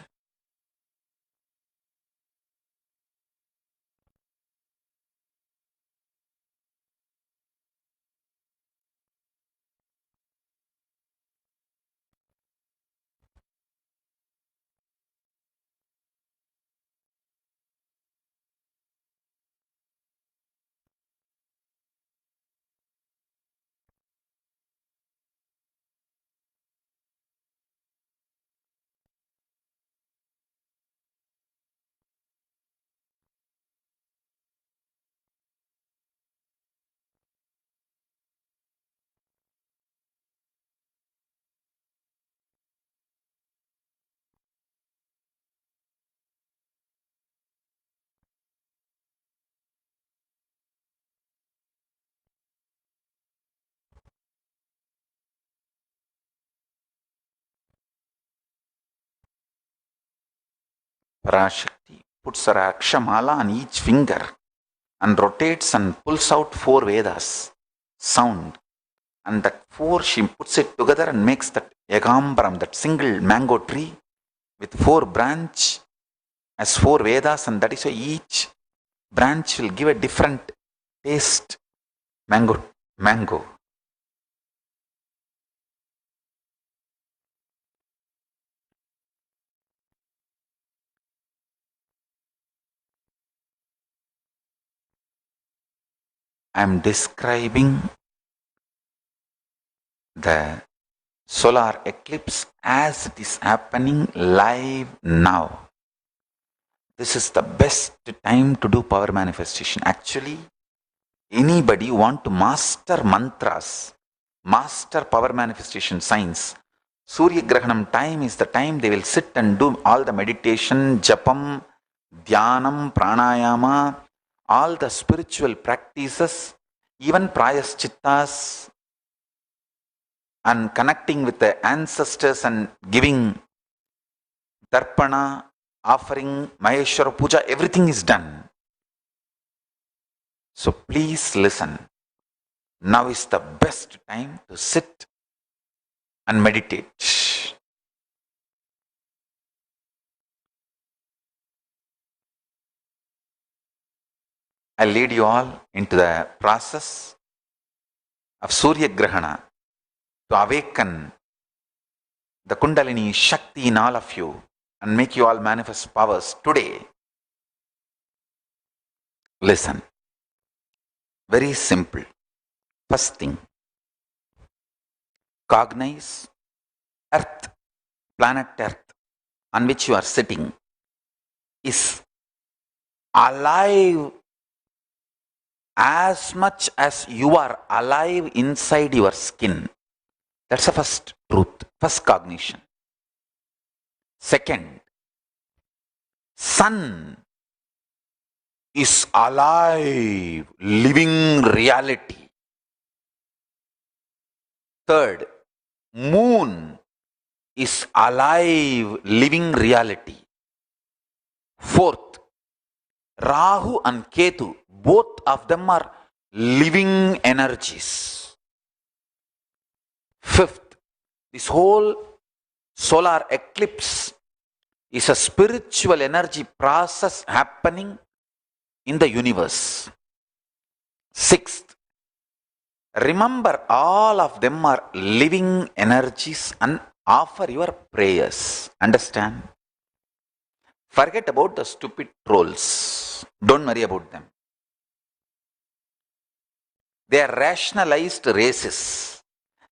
Parashakti puts her Akshamala on each finger and rotates and pulls out 4 Vedas sound. And that 4, she puts it together and makes that Yagambaram, that single mango tree with 4 branch as 4 Vedas, and that is why each branch will give a different taste. Mango. I am describing the solar eclipse as it is happening live now. This is the best time to do power manifestation. Actually, anybody want to master mantras, master power manifestation science, Surya Grahanam time is the time they will sit and do all the meditation, japam, dhyanam, pranayama, all the spiritual practices, even prayaschittas, and connecting with the ancestors and giving darpana, offering Maheshwara Puja, everything is done. So please listen. Now is the best time to sit and meditate. I'll lead you all into the process of Surya Grahana to awaken the Kundalini Shakti in all of you and make you all manifest powers today. Listen. Very simple. First thing, cognize Earth, planet Earth, on which you are sitting, is alive as much as you are alive inside your skin. That's the first truth, first cognition. Second, sun is alive, living reality. Third, moon is alive, living reality. Fourth, Rahu and Ketu, both of them are living energies. Fifth, this whole solar eclipse is a spiritual energy process happening in the universe. Sixth, remember all of them are living energies and offer your prayers. Understand? Forget about the stupid trolls. Don't worry about them. They are rationalized races.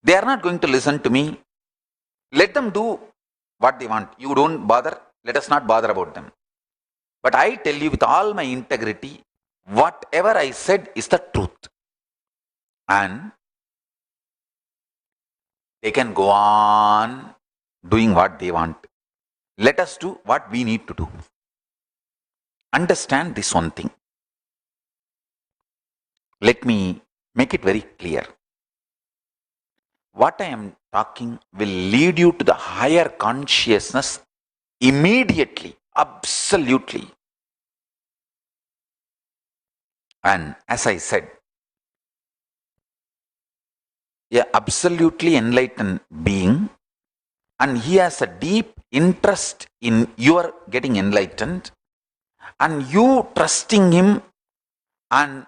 They are not going to listen to me. Let them do what they want. You don't bother. Let us not bother about them. But I tell you with all my integrity, whatever I said is the truth. And they can go on doing what they want. Let us do what we need to do. Understand this one thing. Let me make it very clear. What I am talking will lead you to the higher consciousness immediately, absolutely. And as I said, an absolutely enlightened being, and he has a deep interest in your getting enlightened, and you trusting him and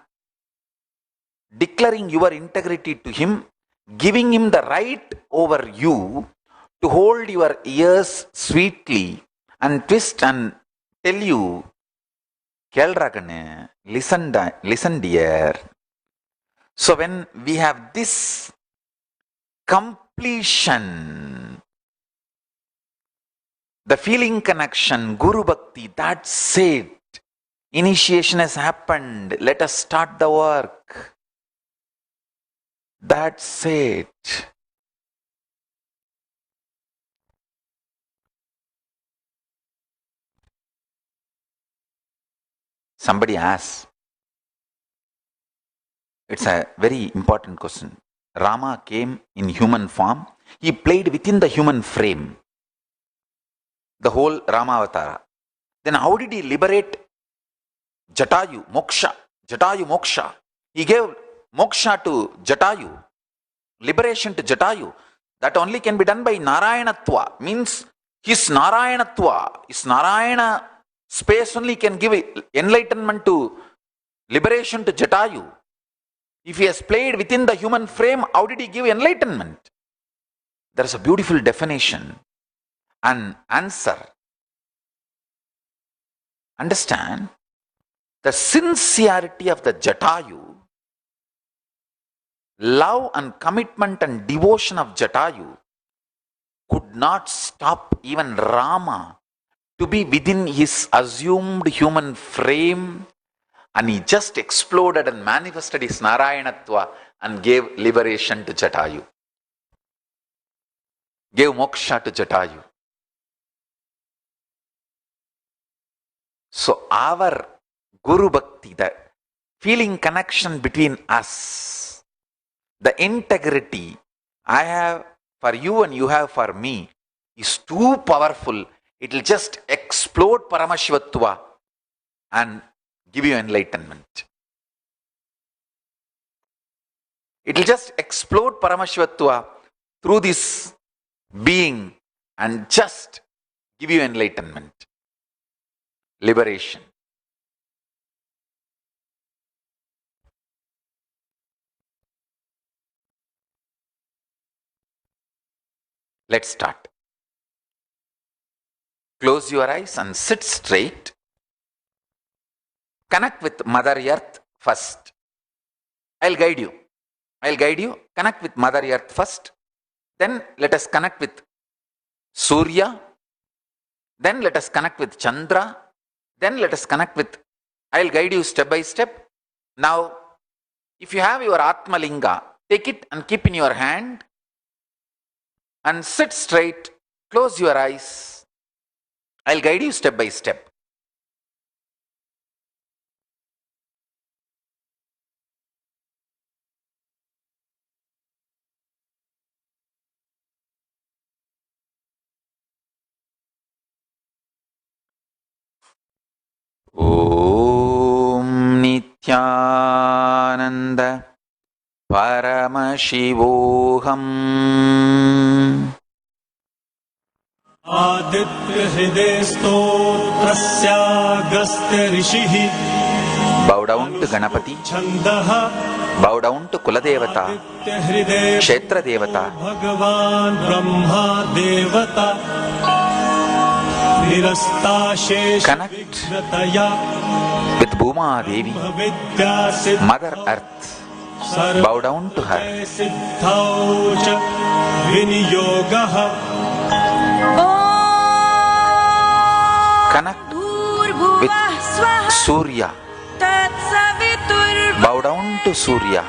declaring your integrity to him, giving him the right over you to hold your ears sweetly and twist and tell you, Kelragane, listen dear. So when we have this completion, the feeling connection, Guru Bhakti, that's it. Initiation has happened. Let us start the work. That's it. Somebody asks, it's a very important question. Rama came in human form. He played within the human frame, the whole Rama Avatara. Then how did he liberate Jatayu, moksha? Jatayu moksha. He gave moksha to Jatayu, liberation to Jatayu. That only can be done by Narayanatva. Means his Narayanatva, his Narayana space only can give enlightenment to liberation to Jatayu. If he has played within the human frame, how did he give enlightenment? There is a beautiful definition and answer. Understand? The sincerity of the Jatayu, love and commitment and devotion of Jatayu could not stop even Rama to be within his assumed human frame, and he just exploded and manifested his Narayanatva and gave liberation to Jatayu. Gave moksha to Jatayu. So our Guru Bhakti, the feeling connection between us, the integrity I have for you and you have for me is too powerful. It will just explode Paramashivatva and give you enlightenment. It will just explode Paramashivatva through this being and just give you enlightenment, liberation. Let's start. Close your eyes and sit straight. Connect with Mother Earth first. I'll guide you. Connect with Mother Earth first. Then let us connect with Surya. Then let us connect with Chandra. Then let us connect with, I'll guide you step by step. Now, if you have your Atma Linga, take it and keep in your hand and sit straight. Close your eyes. I'll guide you step by step. Om Nityananda Paramashivoham Aditya Hriday Stotrasya Agastya Rishihi. Bow down to Ganapati. Chandaha. Bow down to Kuladevata, Kshetra Devata. Bhagavan Brahma Devata. Connect with Bhuma Devi, Mother Earth. Bow down to her. Connect with Surya. Bow down to Surya.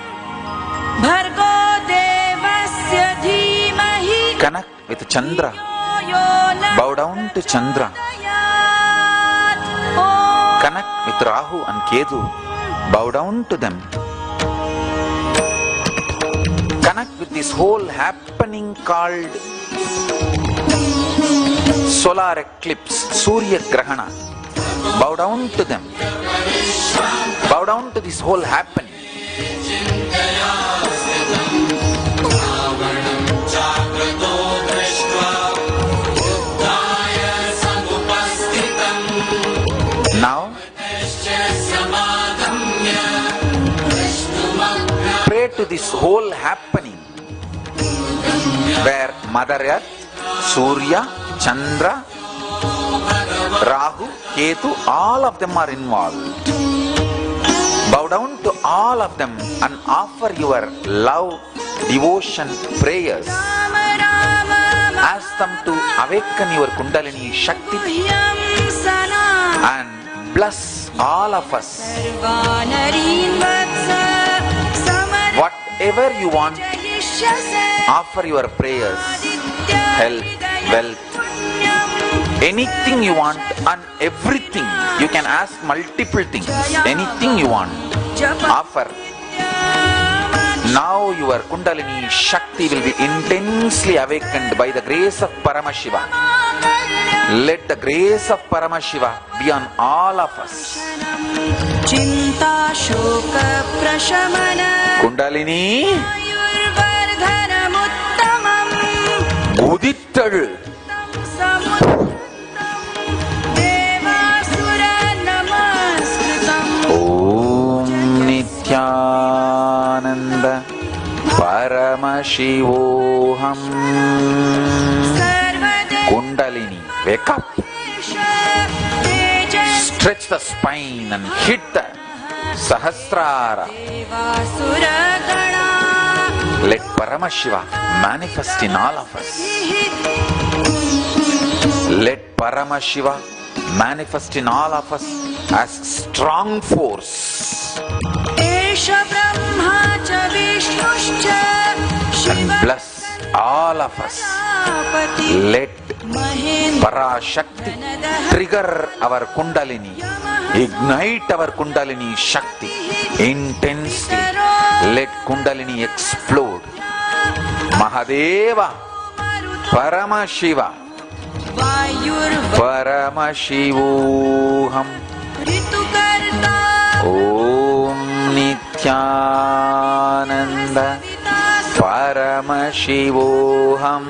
Connect with Chandra. Bow down to Chandra. Connect with Rahu and Ketu. Bow down to them. Connect with this whole happening called solar eclipse, Surya Grahana. Bow down to them. Bow down to this whole happening. Now, pray to this whole happening where Mother Earth, Surya, Chandra, Rahu, Ketu, all of them are involved. Bow down to all of them and offer your love, devotion, prayers. Ask them to awaken your Kundalini Shakti and bless all of us. Whatever you want, offer your prayers, health, wealth, anything you want and everything. You can ask multiple things, anything you want, offer. Now your Kundalini Shakti will be intensely awakened by the grace of Paramashiva. Let the grace of Paramashiva be on all of us. चिंता शोक प्रशमन Kundalini आयुर्वर्धनमुत्तमम् उदित्तळु देवासुर नमस्कृतम् Om Nityanand परमशिवोहम. Kundalini, wake up. Stretch the spine and hit the Sahasrara. Let Paramashiva manifest in all of us. Let Paramashiva manifest in all of us as strong force. And bless all of us. Let Parashakti trigger our Kundalini, ignite our Kundalini Shakti intensely. Let Kundalini explode. Mahadeva Paramashiva Paramashivoham. Om Nityananda Paramashivoham.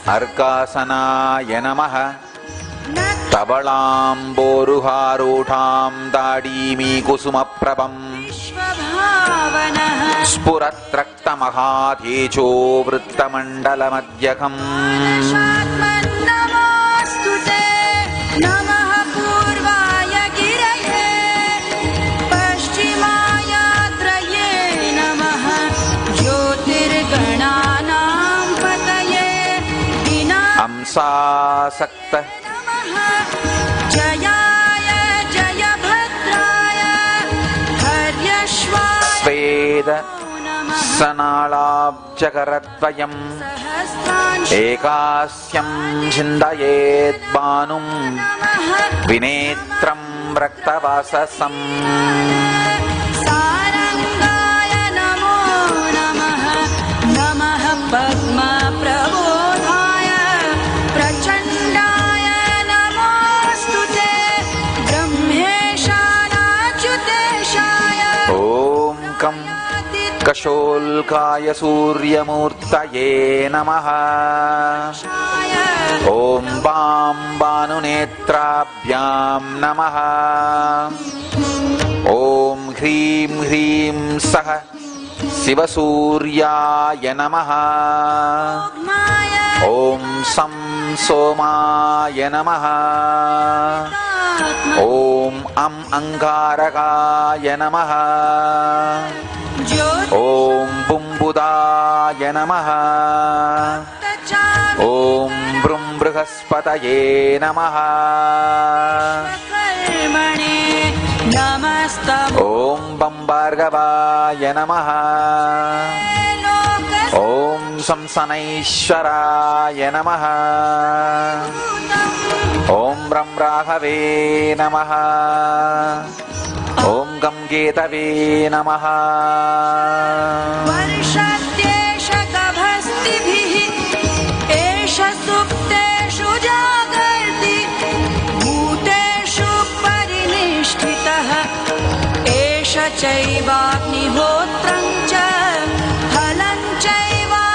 अर्कासनाय नमः. तबलाम्बोरुहारूढां दाडीमी कुसुमप्रभम् स्फुरत्रक्तमहातेजो वृत्तमण्डलमध्यकम्. अंसासक्त जयाय जय भद्राय स्वेद सनालाब्जकरद्वयम् एकास्यं चिन्तयेद्भानुं विनेत्रं रक्तवाससम्. सारंगाय नमो नमः. नमः पद्मप्रबोधाय प्रचण्डाय नमोऽस्तुते ब्रह्मेशानाच्युतेशाय. ॐ कं कशोल्काय सूर्यमूर्तये नमः. ॐ वां भानुनेत्राभ्यां नमः. ॐ ह्रीं ह्रीं सः शिवसूर्याय नमः. ॐ सं सोमाय नमः. ॐ अं अंगारकाय नमः. ॐ बुम्बुदाय नमः. ॐ ब्रुं बृहस्पतये नमः. ॐ बं भार्गवाय नमः. ॐ शंसनैश्वराय नमः. ॐ ब्रं राघवे नमः. ॐ गं केतवे नमः. वर्षद्देशकभस्तिभिः एष सुप्ते चैवाग्निहोत्रं च फलं चैवाग्निहोत्रिणां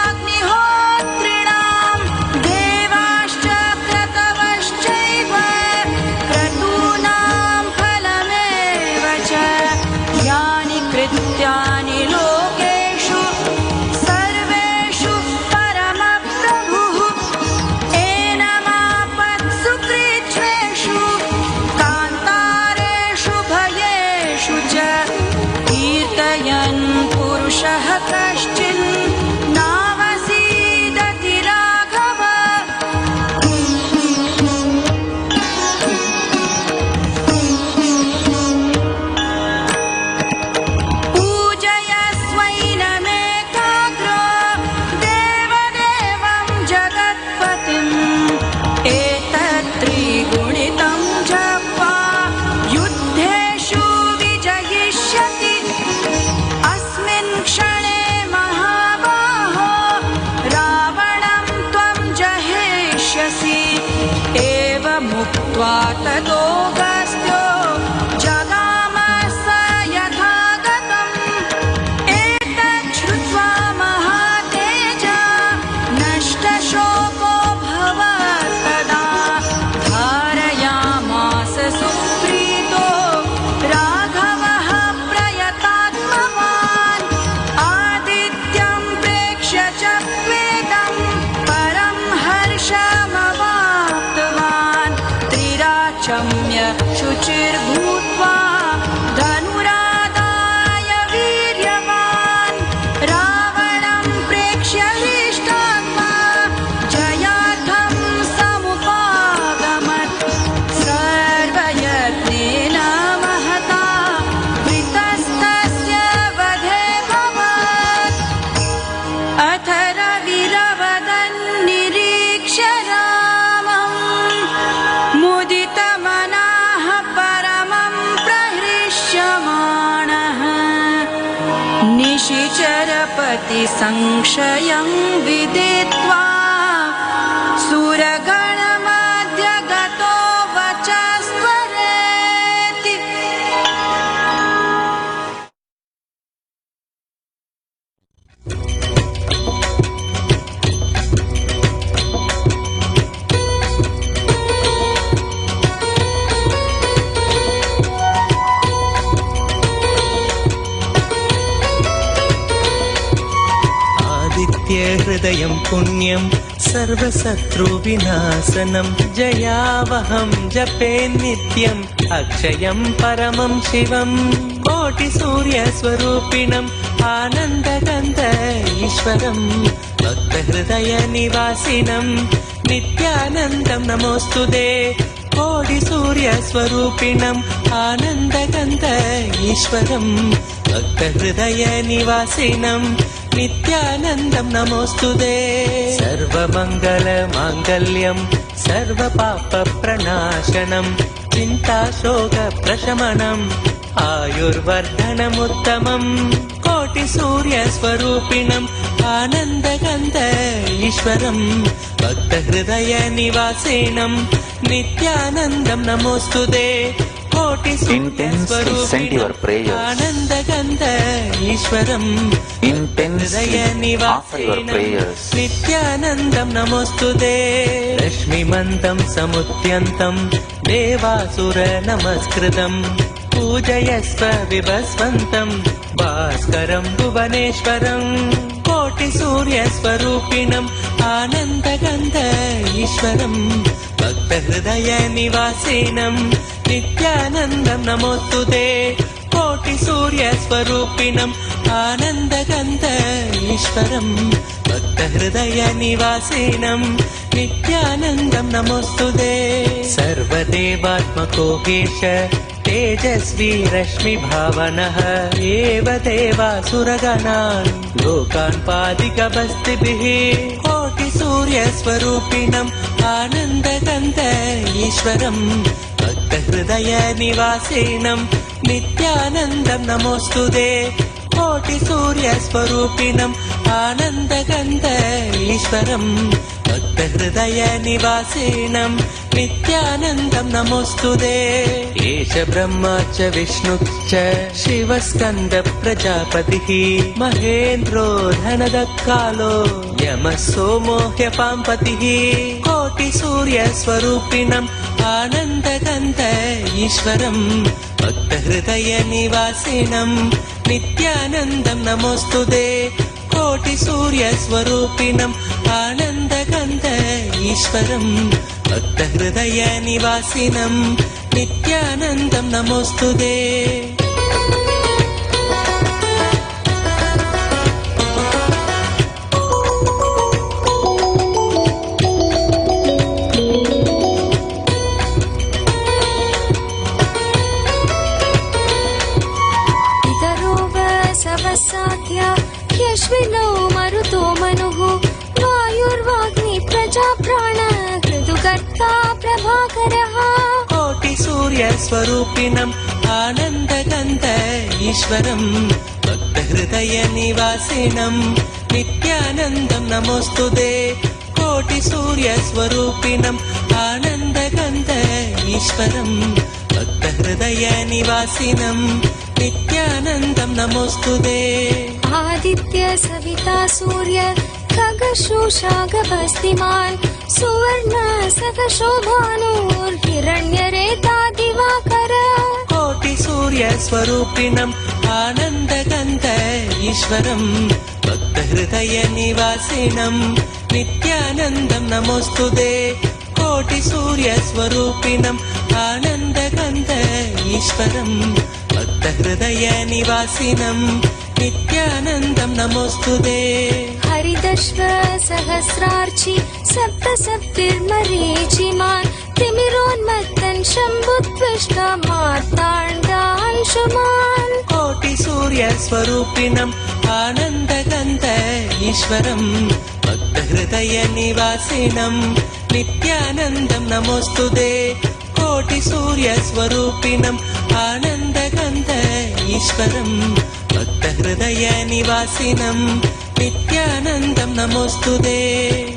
देवाश्च क्रतवश्चैव क्रतूनां फलमेव च यानि कृत्यानि लोकेषु सर्वेषु परमप्रभुः एनमापत्सु कृच्छ्रेषु कान्तारेषु भयेषु च कीर्तयन् पुरुषः कश्चिन् नावसीदति राघव पूजयस्वैनमेकाग्रो देवदेवं जगत्पतिम् एतत्त्रिगुणितं जप्त्वा युद्धेषु विजयिष्यति अस्मिन् क्षणे महाबाहो रावणं त्वं जहिष्यसि एवमुक्त्वा ततोऽगस्त्यो जगाम स यथागतम् एतच्छ्रुत्वा महातेजा नष्टशोको भवत्तदा धारयामास सुप्रीतो राघवः प्रयतात्मवान् आदित्यं प्रेक्ष्य च प्रेतं परं हर्षमवाप्तवान् त्रिराचम्य शुचिर्भूत्वा धनुरादाय वीर्यवान् रावणं प्रेक्ष्य हृष्टात्मा जयार्थं समुपागमत् सर्वयत्नेन महता वृतस्तस्य वधे भवत् अथ रविरवदन्निरीक्ष्य रामं मुदितमनाः परमं प्रहृष्यमाणः निशिचरपतिसंशयं विदित्वा सुरगणमध्यगतो वचस्त्वरेति आदित्यहृदयं पुण्यं सर्वशत्रुविनाशनं जयावहं जपे नित्यम् अक्षयं परमं शिवं कोटिसूर्यस्वरूपिणम् आनन्दगन्ध ईश्वरं भक्तहृदयनिवासिनं नित्यानन्दं नमोऽस्तुते कोटिसूर्यस्वरूपिणम् आनन्दगन्ध ईश्वरं भक्तहृदयनिवासिनं नित्यानन्दं नमोऽस्तुते सर्वमङ्गलमाङ्गल्यं सर्वपापप्रणाशनं चिन्ताशोकप्रशमनम् आयुर्वर्धनमुत्तमम् कोटिसूर्यस्वरूपिणम् आनन्दगन्ध ईश्वरं भक्तहृदयनिवासिनं नित्यानन्दं नमोऽस्तुते Intensely send your prayers. आनन्दगन्ध ईश्वरं Intensely offer your prayers. नित्यानन्दं नमोऽस्तुते रश्मिमन्तं समुद्यन्तं देवासुर नमस्कृतं पूजयस्व विभस्वन्तं भास्करं भुवनेश्वरं कोटिसूर्यस्वरूपिणम् आनन्दगन्ध ईश्वरं भक्तहृदयनिवासिनं नित्यानन्दं नमोऽस्तुते कोटिसूर्यस्वरूपिणम् आनन्दगन्ध ईश्वरं भक्तहृदयनिवासिनं नित्यानन्दं नमोऽस्तुते सर्वदेवात्मको ईश तेजस्वी रश्मिभावनः एव देवासुरगणान् लोकान् पादिकवस्तिभिः कोटिसूर्यस्वरूपिणम् आनन्दगन्ध ईश्वरं भक्तहृदयनिवासिनं नित्यानन्दं नमोऽस्तुते कोटिसूर्यस्वरूपिणम् आनन्दगन्ध ईश्वरं भक्तहृदयनिवासिनं नित्यानन्दं नमोऽस्तुते एष ब्रह्मा च विष्णुश्च शिवस्कन्दप्रजापतिः महेन्द्रो धनदत्कालो यमः सोमो ह्यपाम्पतिः कोटिसूर्यस्वरूपिणम् आनन्दकन्त ईश्वरम् भक्तहृदयनिवासिनं नित्यानन्दं नमोऽस्तुते कोटिसूर्यस्वरूपिणम् आनन्दकन्त ईश्वरम् भक्तहृदयनिवासिनं नित्यानन्दं नमोऽस्तुते यश्विनो मरुतो मनुः वायुर्वाग्नि प्रजा प्राण ऋतुकर्ता प्रभाकरः कोटिसूर्यस्वरूपिणम् आनन्दकन्त ईश्वरम् भक्तहृदयनिवासिनं नित्यानन्दं नमोऽस्तुते कोटिसूर्यस्वरूपिणम् आनन्दकन्त ईश्वरम् भक्तहृदयनिवासिनं नित्यानन्दं नमोऽस्तुते आदित्य सविता सूर्य खगशोषा गभस्तिमान् सुवर्ण सकशो भानुर्हिरण्यरेता दिवाकर कोटिसूर्यस्वरूपिणम् आनन्दकन्त ईश्वरम् भक्तहृदयनिवासिनं नित्यानन्दं नमोऽस्तुते कोटिसूर्यस्वरूपिणम् आनन्दकन्त ईश्वरम् भक्तहृदयनिवासिनं नित्यानन्दं नमोऽस्तुते हरिदश्व सहस्रार्चि सप्तसप्तिर्मरीचिमान् तिमिरोन्मत्तन् शम्भुत्विष्ट मार्ताण्डांशुमान् कोटिसूर्यस्वरूपिणम् आनन्दकन्त ईश्वरम् भक्तहृदयनिवासिनं नित्यानन्दं नमोऽस्तुते कोटिसूर्यस्वरूपिणम् आनन्दकन्त ईश्वरम् भक्तहृदयनिवासिनं नित्यानन्दं नमोऽस्तुते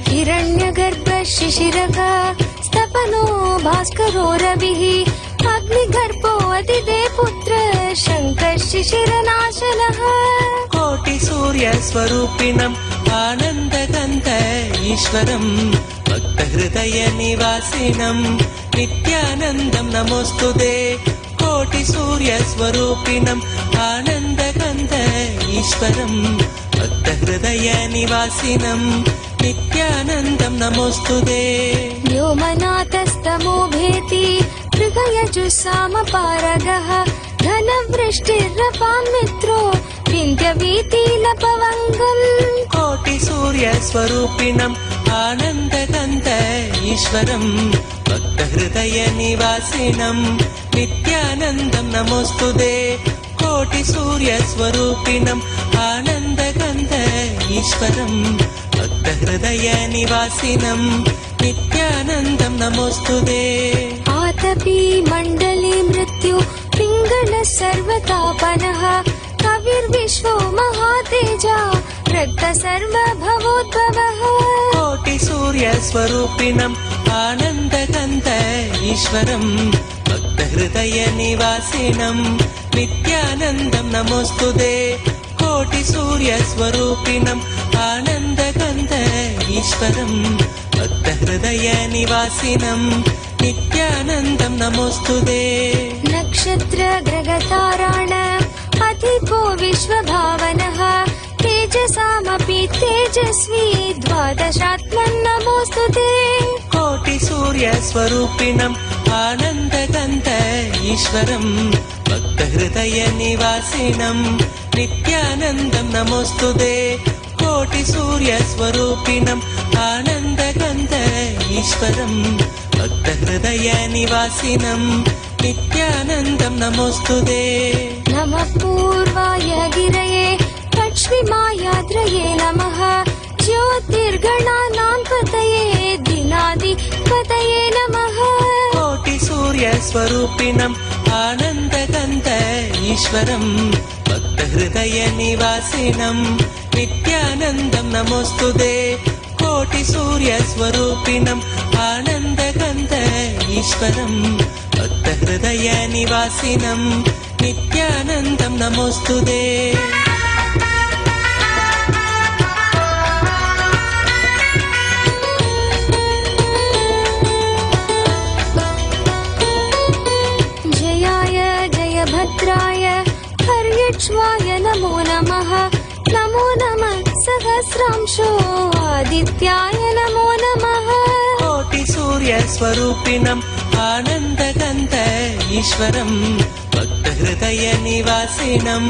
हिरण्यगर्भ शिशिरः स्तपनो भास्करो रविः अग्निगर्भो अदिते पुत्र शङ्कर शिशिरनाशनः कोटिसूर्यस्वरूपिणम् आनन्दकन्त ईश्वरम् भक्तहृदयनिवासिनं नित्यानन्दं नमोऽस्तुते कोटिसूर्यस्वरूपिणम् आनन्दकन्त ईश्वरम् भक्तहृदयनिवासिनं नित्यानन्दं नमोऽस्तुते व्योमनाथस्तमो भेति मृगयजुस्सामपारगः घनवृष्टिरपां मित्रो विन्ध्यवीतिलपवङ्गम् कोटिसूर्यस्वरूपिणम् आनन्दकन्त ईश्वरम् भक्तहृदयनिवासिनं नित्यानन्दं नमोऽस्तुते कोटिसूर्यस्वरूपिणम् आनन्दकन्त ईश्वरम् भक्तहृदयनिवासिनं नित्यानन्दं नमोऽस्तुते आतपी मण्डले मृत्यु पिङ्गलः सर्वतापनः कविर्विश्वो महातेजा रक्त सर्वभवोद्भवः कोटिसूर्यस्वरूपिणम् आनन्दकन्त ईश्वरम् भक्तहृदयनिवासिनं नित्यानन्दं नमोऽस्तुते कोटिसूर्यस्वरूपिणम् आनन्दकन्त ईश्वरम् भक्तहृदयनिवासिनं नित्यानन्दं नमोऽस्तुते नक्षत्रग्रहताराण अधिपो विश्वभावनः तेजसामपि तेजस्वी द्वादशात्मन् नमोऽस्तुते कोटिसूर्यस्वरूपिणम् आनन्दकन्त ईश्वरम् भक्तहृदयनिवासिनं नित्यानन्दं नमोऽस्तुते कोटिसूर्यस्वरूपिणम् आनन्दकन्त ईश्वरम् भक्तहृदयनिवासिनं नित्यानन्दं नमोऽस्तुते नमः पूर्वाय गिरये लक्ष्मीमायाद्रये नमः ज्योतिर्गणानां पतये दिनादिपतये नमः कोटिसूर्यस्वरूपिणम् आनन्दकन्त ईश्वरम् भक्तहृदयनिवासिनं नित्यानन्दं नमोऽस्तुते कोटिसूर्यस्वरूपिणम् आनन्दकन्द ईश्वरम् भक्तहृदयनिवासिनम् नित्यानन्दं नमोऽस्तु ते। भद्राय हर्यक्ष्वाय नमो नमः। नमो नमः सहस्रांशो आदित्याय नमो नमः। कोटिसूर्यस्वरूपिणम् आनन्दकन्द ईश्वरम् भक्तहृदयनिवासिनम्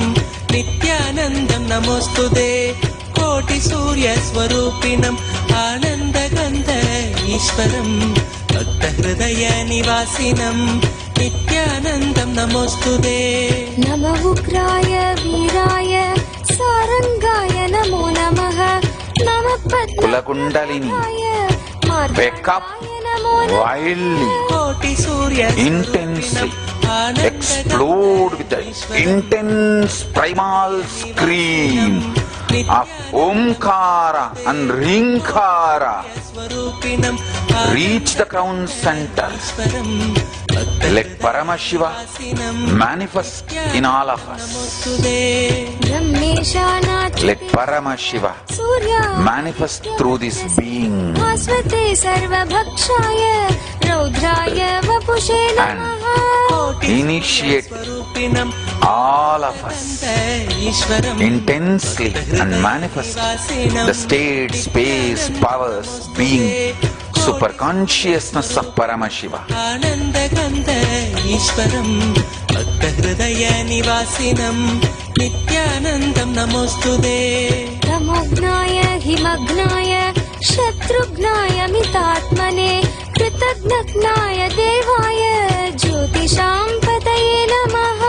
नित्यानन्दं नमोऽस्तु ते। कोटिसूर्यस्वरूपिणम् आनन्दकन्द ईश्वरम् भक्तहृदयनिवासिनम् नित्यानन्दं नमोऽस्तु ते। नमः उग्राय वीराय सारंगाय नमो नमः। नमः कुलकुण्डलिनी wake up wildly, intensely, explode with the intense primal scream of Omkara and Rinkara. Reach the crown center. Let Paramashiva manifest in all of us. Let Paramashiva manifest through this being and initiate all of us intensely and manifest the state, space, powers, being, super consciousness of Paramashiva. आनन्दकन्द ईश्वरम् भक्तहृदयनिवासिनम् नित्यानन्दं नमोऽस्तु ते। तमोघ्नाय हिमघ्नाय शत्रुघ्नाय मितात्मने कृतघ्नाय देवाय ज्योतिषां पतये नमः।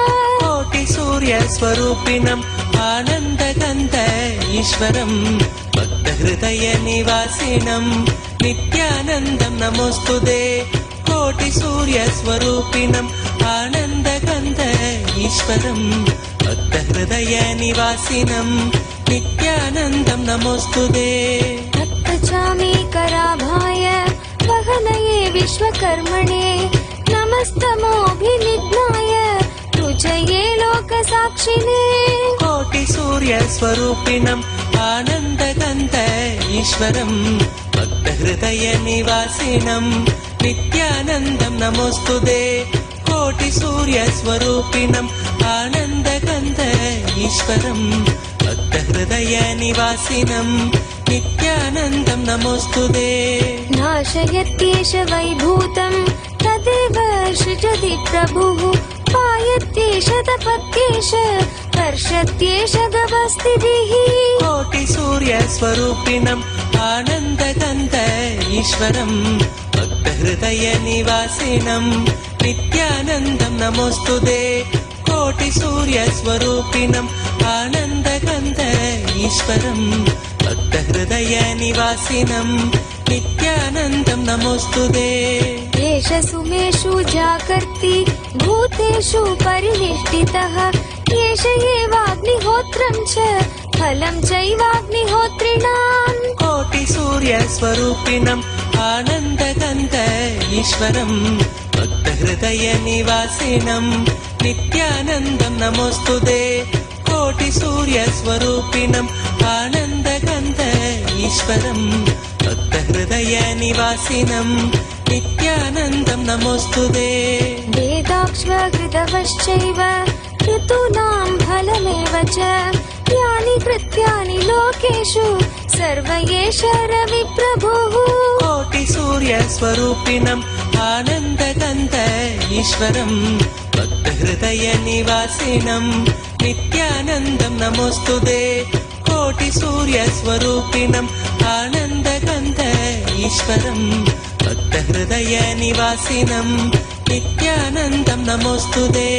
कोटिसूर्यस्वरूपिणम् आनन्दकन्द ईश्वरम् भक्तहृदयनिवासिनम् नित्यानन्दं नमोऽस्तु ते। कोटिसूर्यस्वरूपिणम् आनन्दकन्द ईश्वरम् भक्तहृदयनिवासिनम् नित्यानन्दं नमोऽस्तु ते। तप्तचामीकराभाय वहनये विश्वकर्मणे नमस्तमोऽभिनिघ्नाय रुचये लोकसाक्षिणे। कोटिसूर्यस्वरूपिणम् आनन्दकन्द ईश्वरम् भक्तहृदयनिवासिनम् नित्यानन्दं नमोऽस्तु ते। कोटिसूर्यस्वरूपिणम् आनन्दकन्द ईश्वरम् भक्तहृदयनिवासिनम् नित्यानन्दं नमोऽस्तु ते। नाशयत्येष वैभूतम् तदेव सृजति प्रभुः। पायत्येष तपत्येष वर्षत्येष गवस्थितिः। कोटिसूर्यस्वरूपिणम् आनन्दकन्द ईश्वरम् भक्तहृदयनिवासिनम् नित्यानन्दं नमोऽस्तु ते। कोटिसूर्यस्वरूपिणम् आनन्दकन्द ईश्वरम् भक्तहृदयनिवासिनम् नित्यानन्दं नमोऽस्तु ते। एष सुमेषु जागर्ति भूतेषु परिनिष्ठितः। एष एवाग्निहोत्रं च फलं चैवाग्निहोत्रिणाम्। कोटिसूर्यस्वरूपिणम् आनन्दकन्द ईश्वरम् भक्तहृदयनिवासिनम् नित्यानन्दं नमोऽस्तु ते। कोटिसूर्यस्वरूपिणम् आनन्दकन्द ईश्वरम् भक्तहृदयनिवासिनम् नित्यानन्दं नमोऽस्तु ते। वेदाक्ष्वकृतवश्चैव ऋतूनां फलमेव च यानि कृत्यानि लोकेषु सर्व एष रविप्रभुः। कोटिसूर्यस्वरूपिणम् आनन्दकन्द ईश्वरम् भक्तहृदयनिवासिनम् नित्यानन्दं नमोऽस्तु ते। कोटिसूर्यस्वरूपिणम् आनन्दकन्द ईश्वरम् भक्तहृदयनिवासिनम् नित्यानन्दं नमोऽस्तु ते।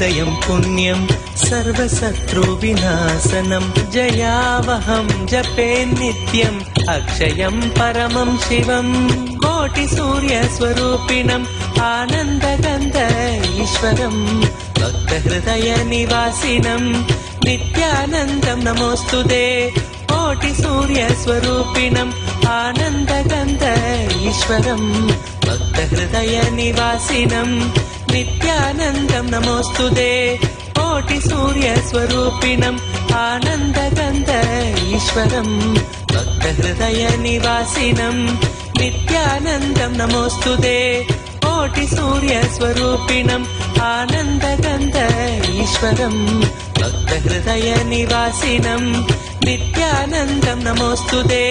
हृदयं पुण्यं सर्वशत्रुविनाशनं जयावहं जपे नित्यम् अक्षयं परमं शिवं कोटिसूर्यस्वरूपिणम् आनन्दगन्ध ईश्वरं भक्तहृदयनिवासिनं नित्यानन्दं नमोऽस्तुते कोटिसूर्यस्वरूपिणम् आनन्दगन्ध ईश्वरं भक्तहृदयनिवासिनं नित्यानन्दं नमोऽस्तुते कोटिसूर्यस्वरूपिणम् आनन्दगन्ध ईश्वरं भक्तहृदयनिवासिनं नित्यानन्दं नमोऽस्तुते कोटिसूर्यस्वरूपिणम् आनन्दगन्ध ईश्वरं भक्तहृदयनिवासिनं नित्यानन्दं नमोऽस्तुते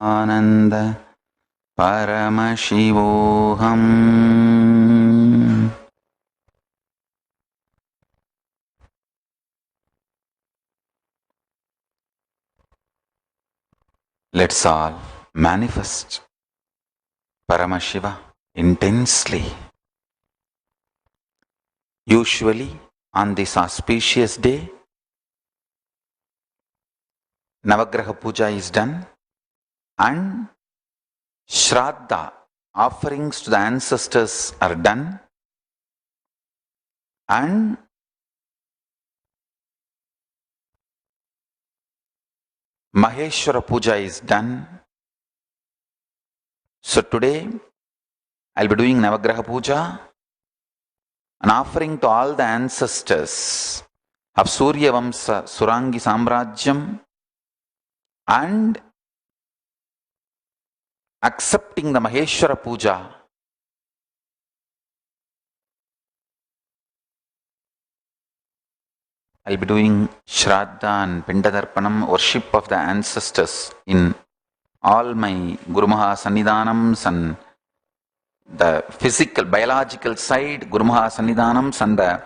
आनंद परमशिवोऽहम्। Let's all manifest Paramashiva intensely. Usually on this auspicious day, Navagraha Puja is done and Shraddha, offerings to the ancestors, are done, and Maheshwara Puja is done. So today I'll be doing Navagraha Puja, an offering to all the ancestors of Surya Vamsa Surangi Samrajyam, and accepting the Maheshwara Puja. I'll be doing Shraddha and Pindadarpanam, worship of the ancestors, in all my Gurumaha Sannidhanams, and the physical, biological side, Gurumaha Sannidhanams, and the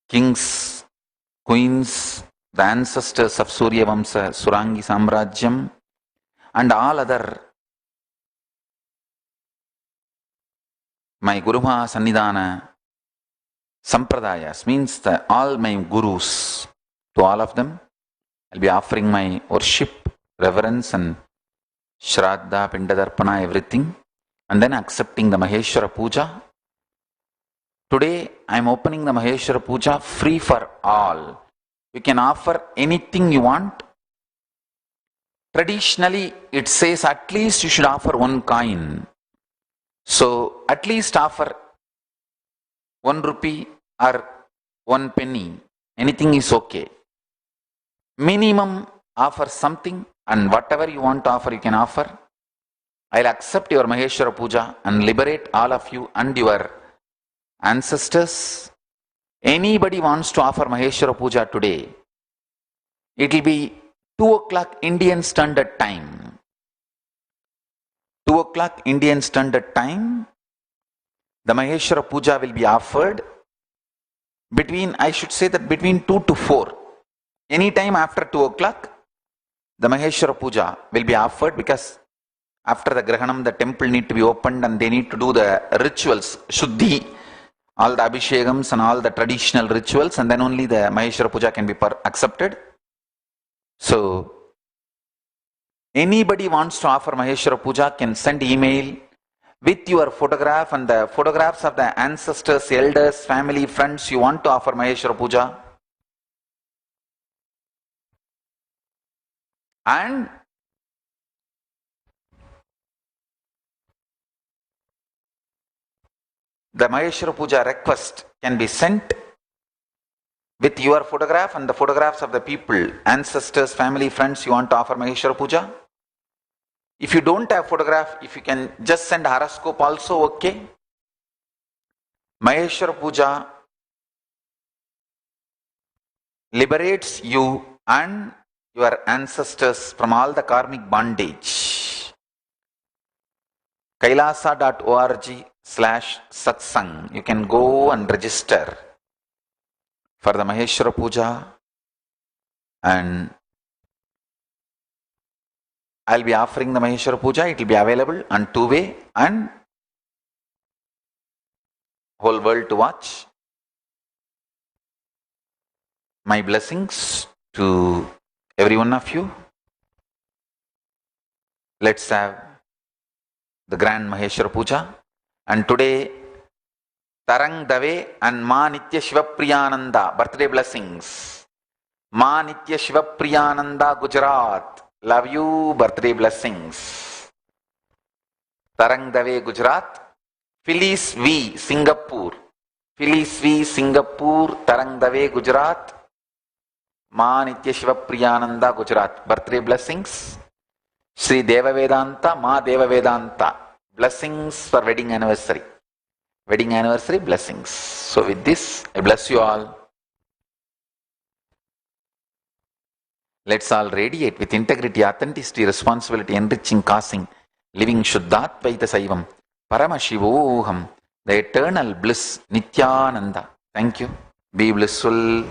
kings, queens, the ancestors of Surya Vamsa Surangi Samrajyam, and all other my Gurumaha Sannidhana Sampradayas, means that all my gurus, to all of them I'll be offering my worship, reverence, and Shraddha, Pindadarpana, everything, and then accepting the Maheshwara Puja. Today I'm opening the Maheshwara Puja free for all. You can offer anything you want. Traditionally it says at least you should offer one coin. So at least offer 1 rupee or 1 penny. Anything is okay. Minimum offer something, and whatever you want to offer, you can offer. I'll accept your Maheshwara Puja and liberate all of you and your ancestors. Anybody wants to offer Maheshwara Puja today, it will be 2 o'clock Indian Standard Time. 2 o'clock Indian Standard Time, the Maheshwara Puja will be offered between, I should say that between 2 to 4. Anytime after 2 o'clock, the Maheshwara Puja will be offered, because after the Grahanam, the temple need to be opened and they need to do the rituals, Shuddhi, all the Abhishekams and all the traditional rituals, and then only the Maheshwara Puja can be accepted. So anybody wants to offer Maheshwara Puja can send email with your photograph and the photographs of the ancestors, elders, family, friends you want to offer Maheshwara Puja. And the Maheshwara Puja request can be sent with your photograph and the photographs of the people, ancestors, family, friends you want to offer Maheshwara Puja. If you don't have photograph, if you can just send horoscope also, okay. Maheshwara Puja liberates you and your ancestors from all the karmic bondage. Kailasa.org /satsang. You can go and register for the Maheshwara Puja, and I'll be offering the Maheshwara Puja. It will be available on 2-way and whole world to watch. My blessings to every one of you. Let's have the grand Maheshwara Puja. And today, Tarang Dave and Ma Nitya Shivapriyananda birthday blessings. Ma Nitya Shivapriyananda, Gujarat. Love you, birthday blessings. Tarang Dave, Gujarat. Phyllis V, Singapore. Phyllis V, Singapore. Tarang Dave, Gujarat. Ma Nitya Shivapriyananda, Gujarat. Birthday blessings. Sri Deva Vedanta, Ma Deva Vedanta. Blessings for wedding anniversary. Wedding anniversary blessings. So with this, I bless you all. Let's all radiate with integrity, authenticity, responsibility, enriching, causing, living Shuddhatvaita Saivam, Paramashivoham, the eternal bliss, Nityananda. Thank you. Be blissful.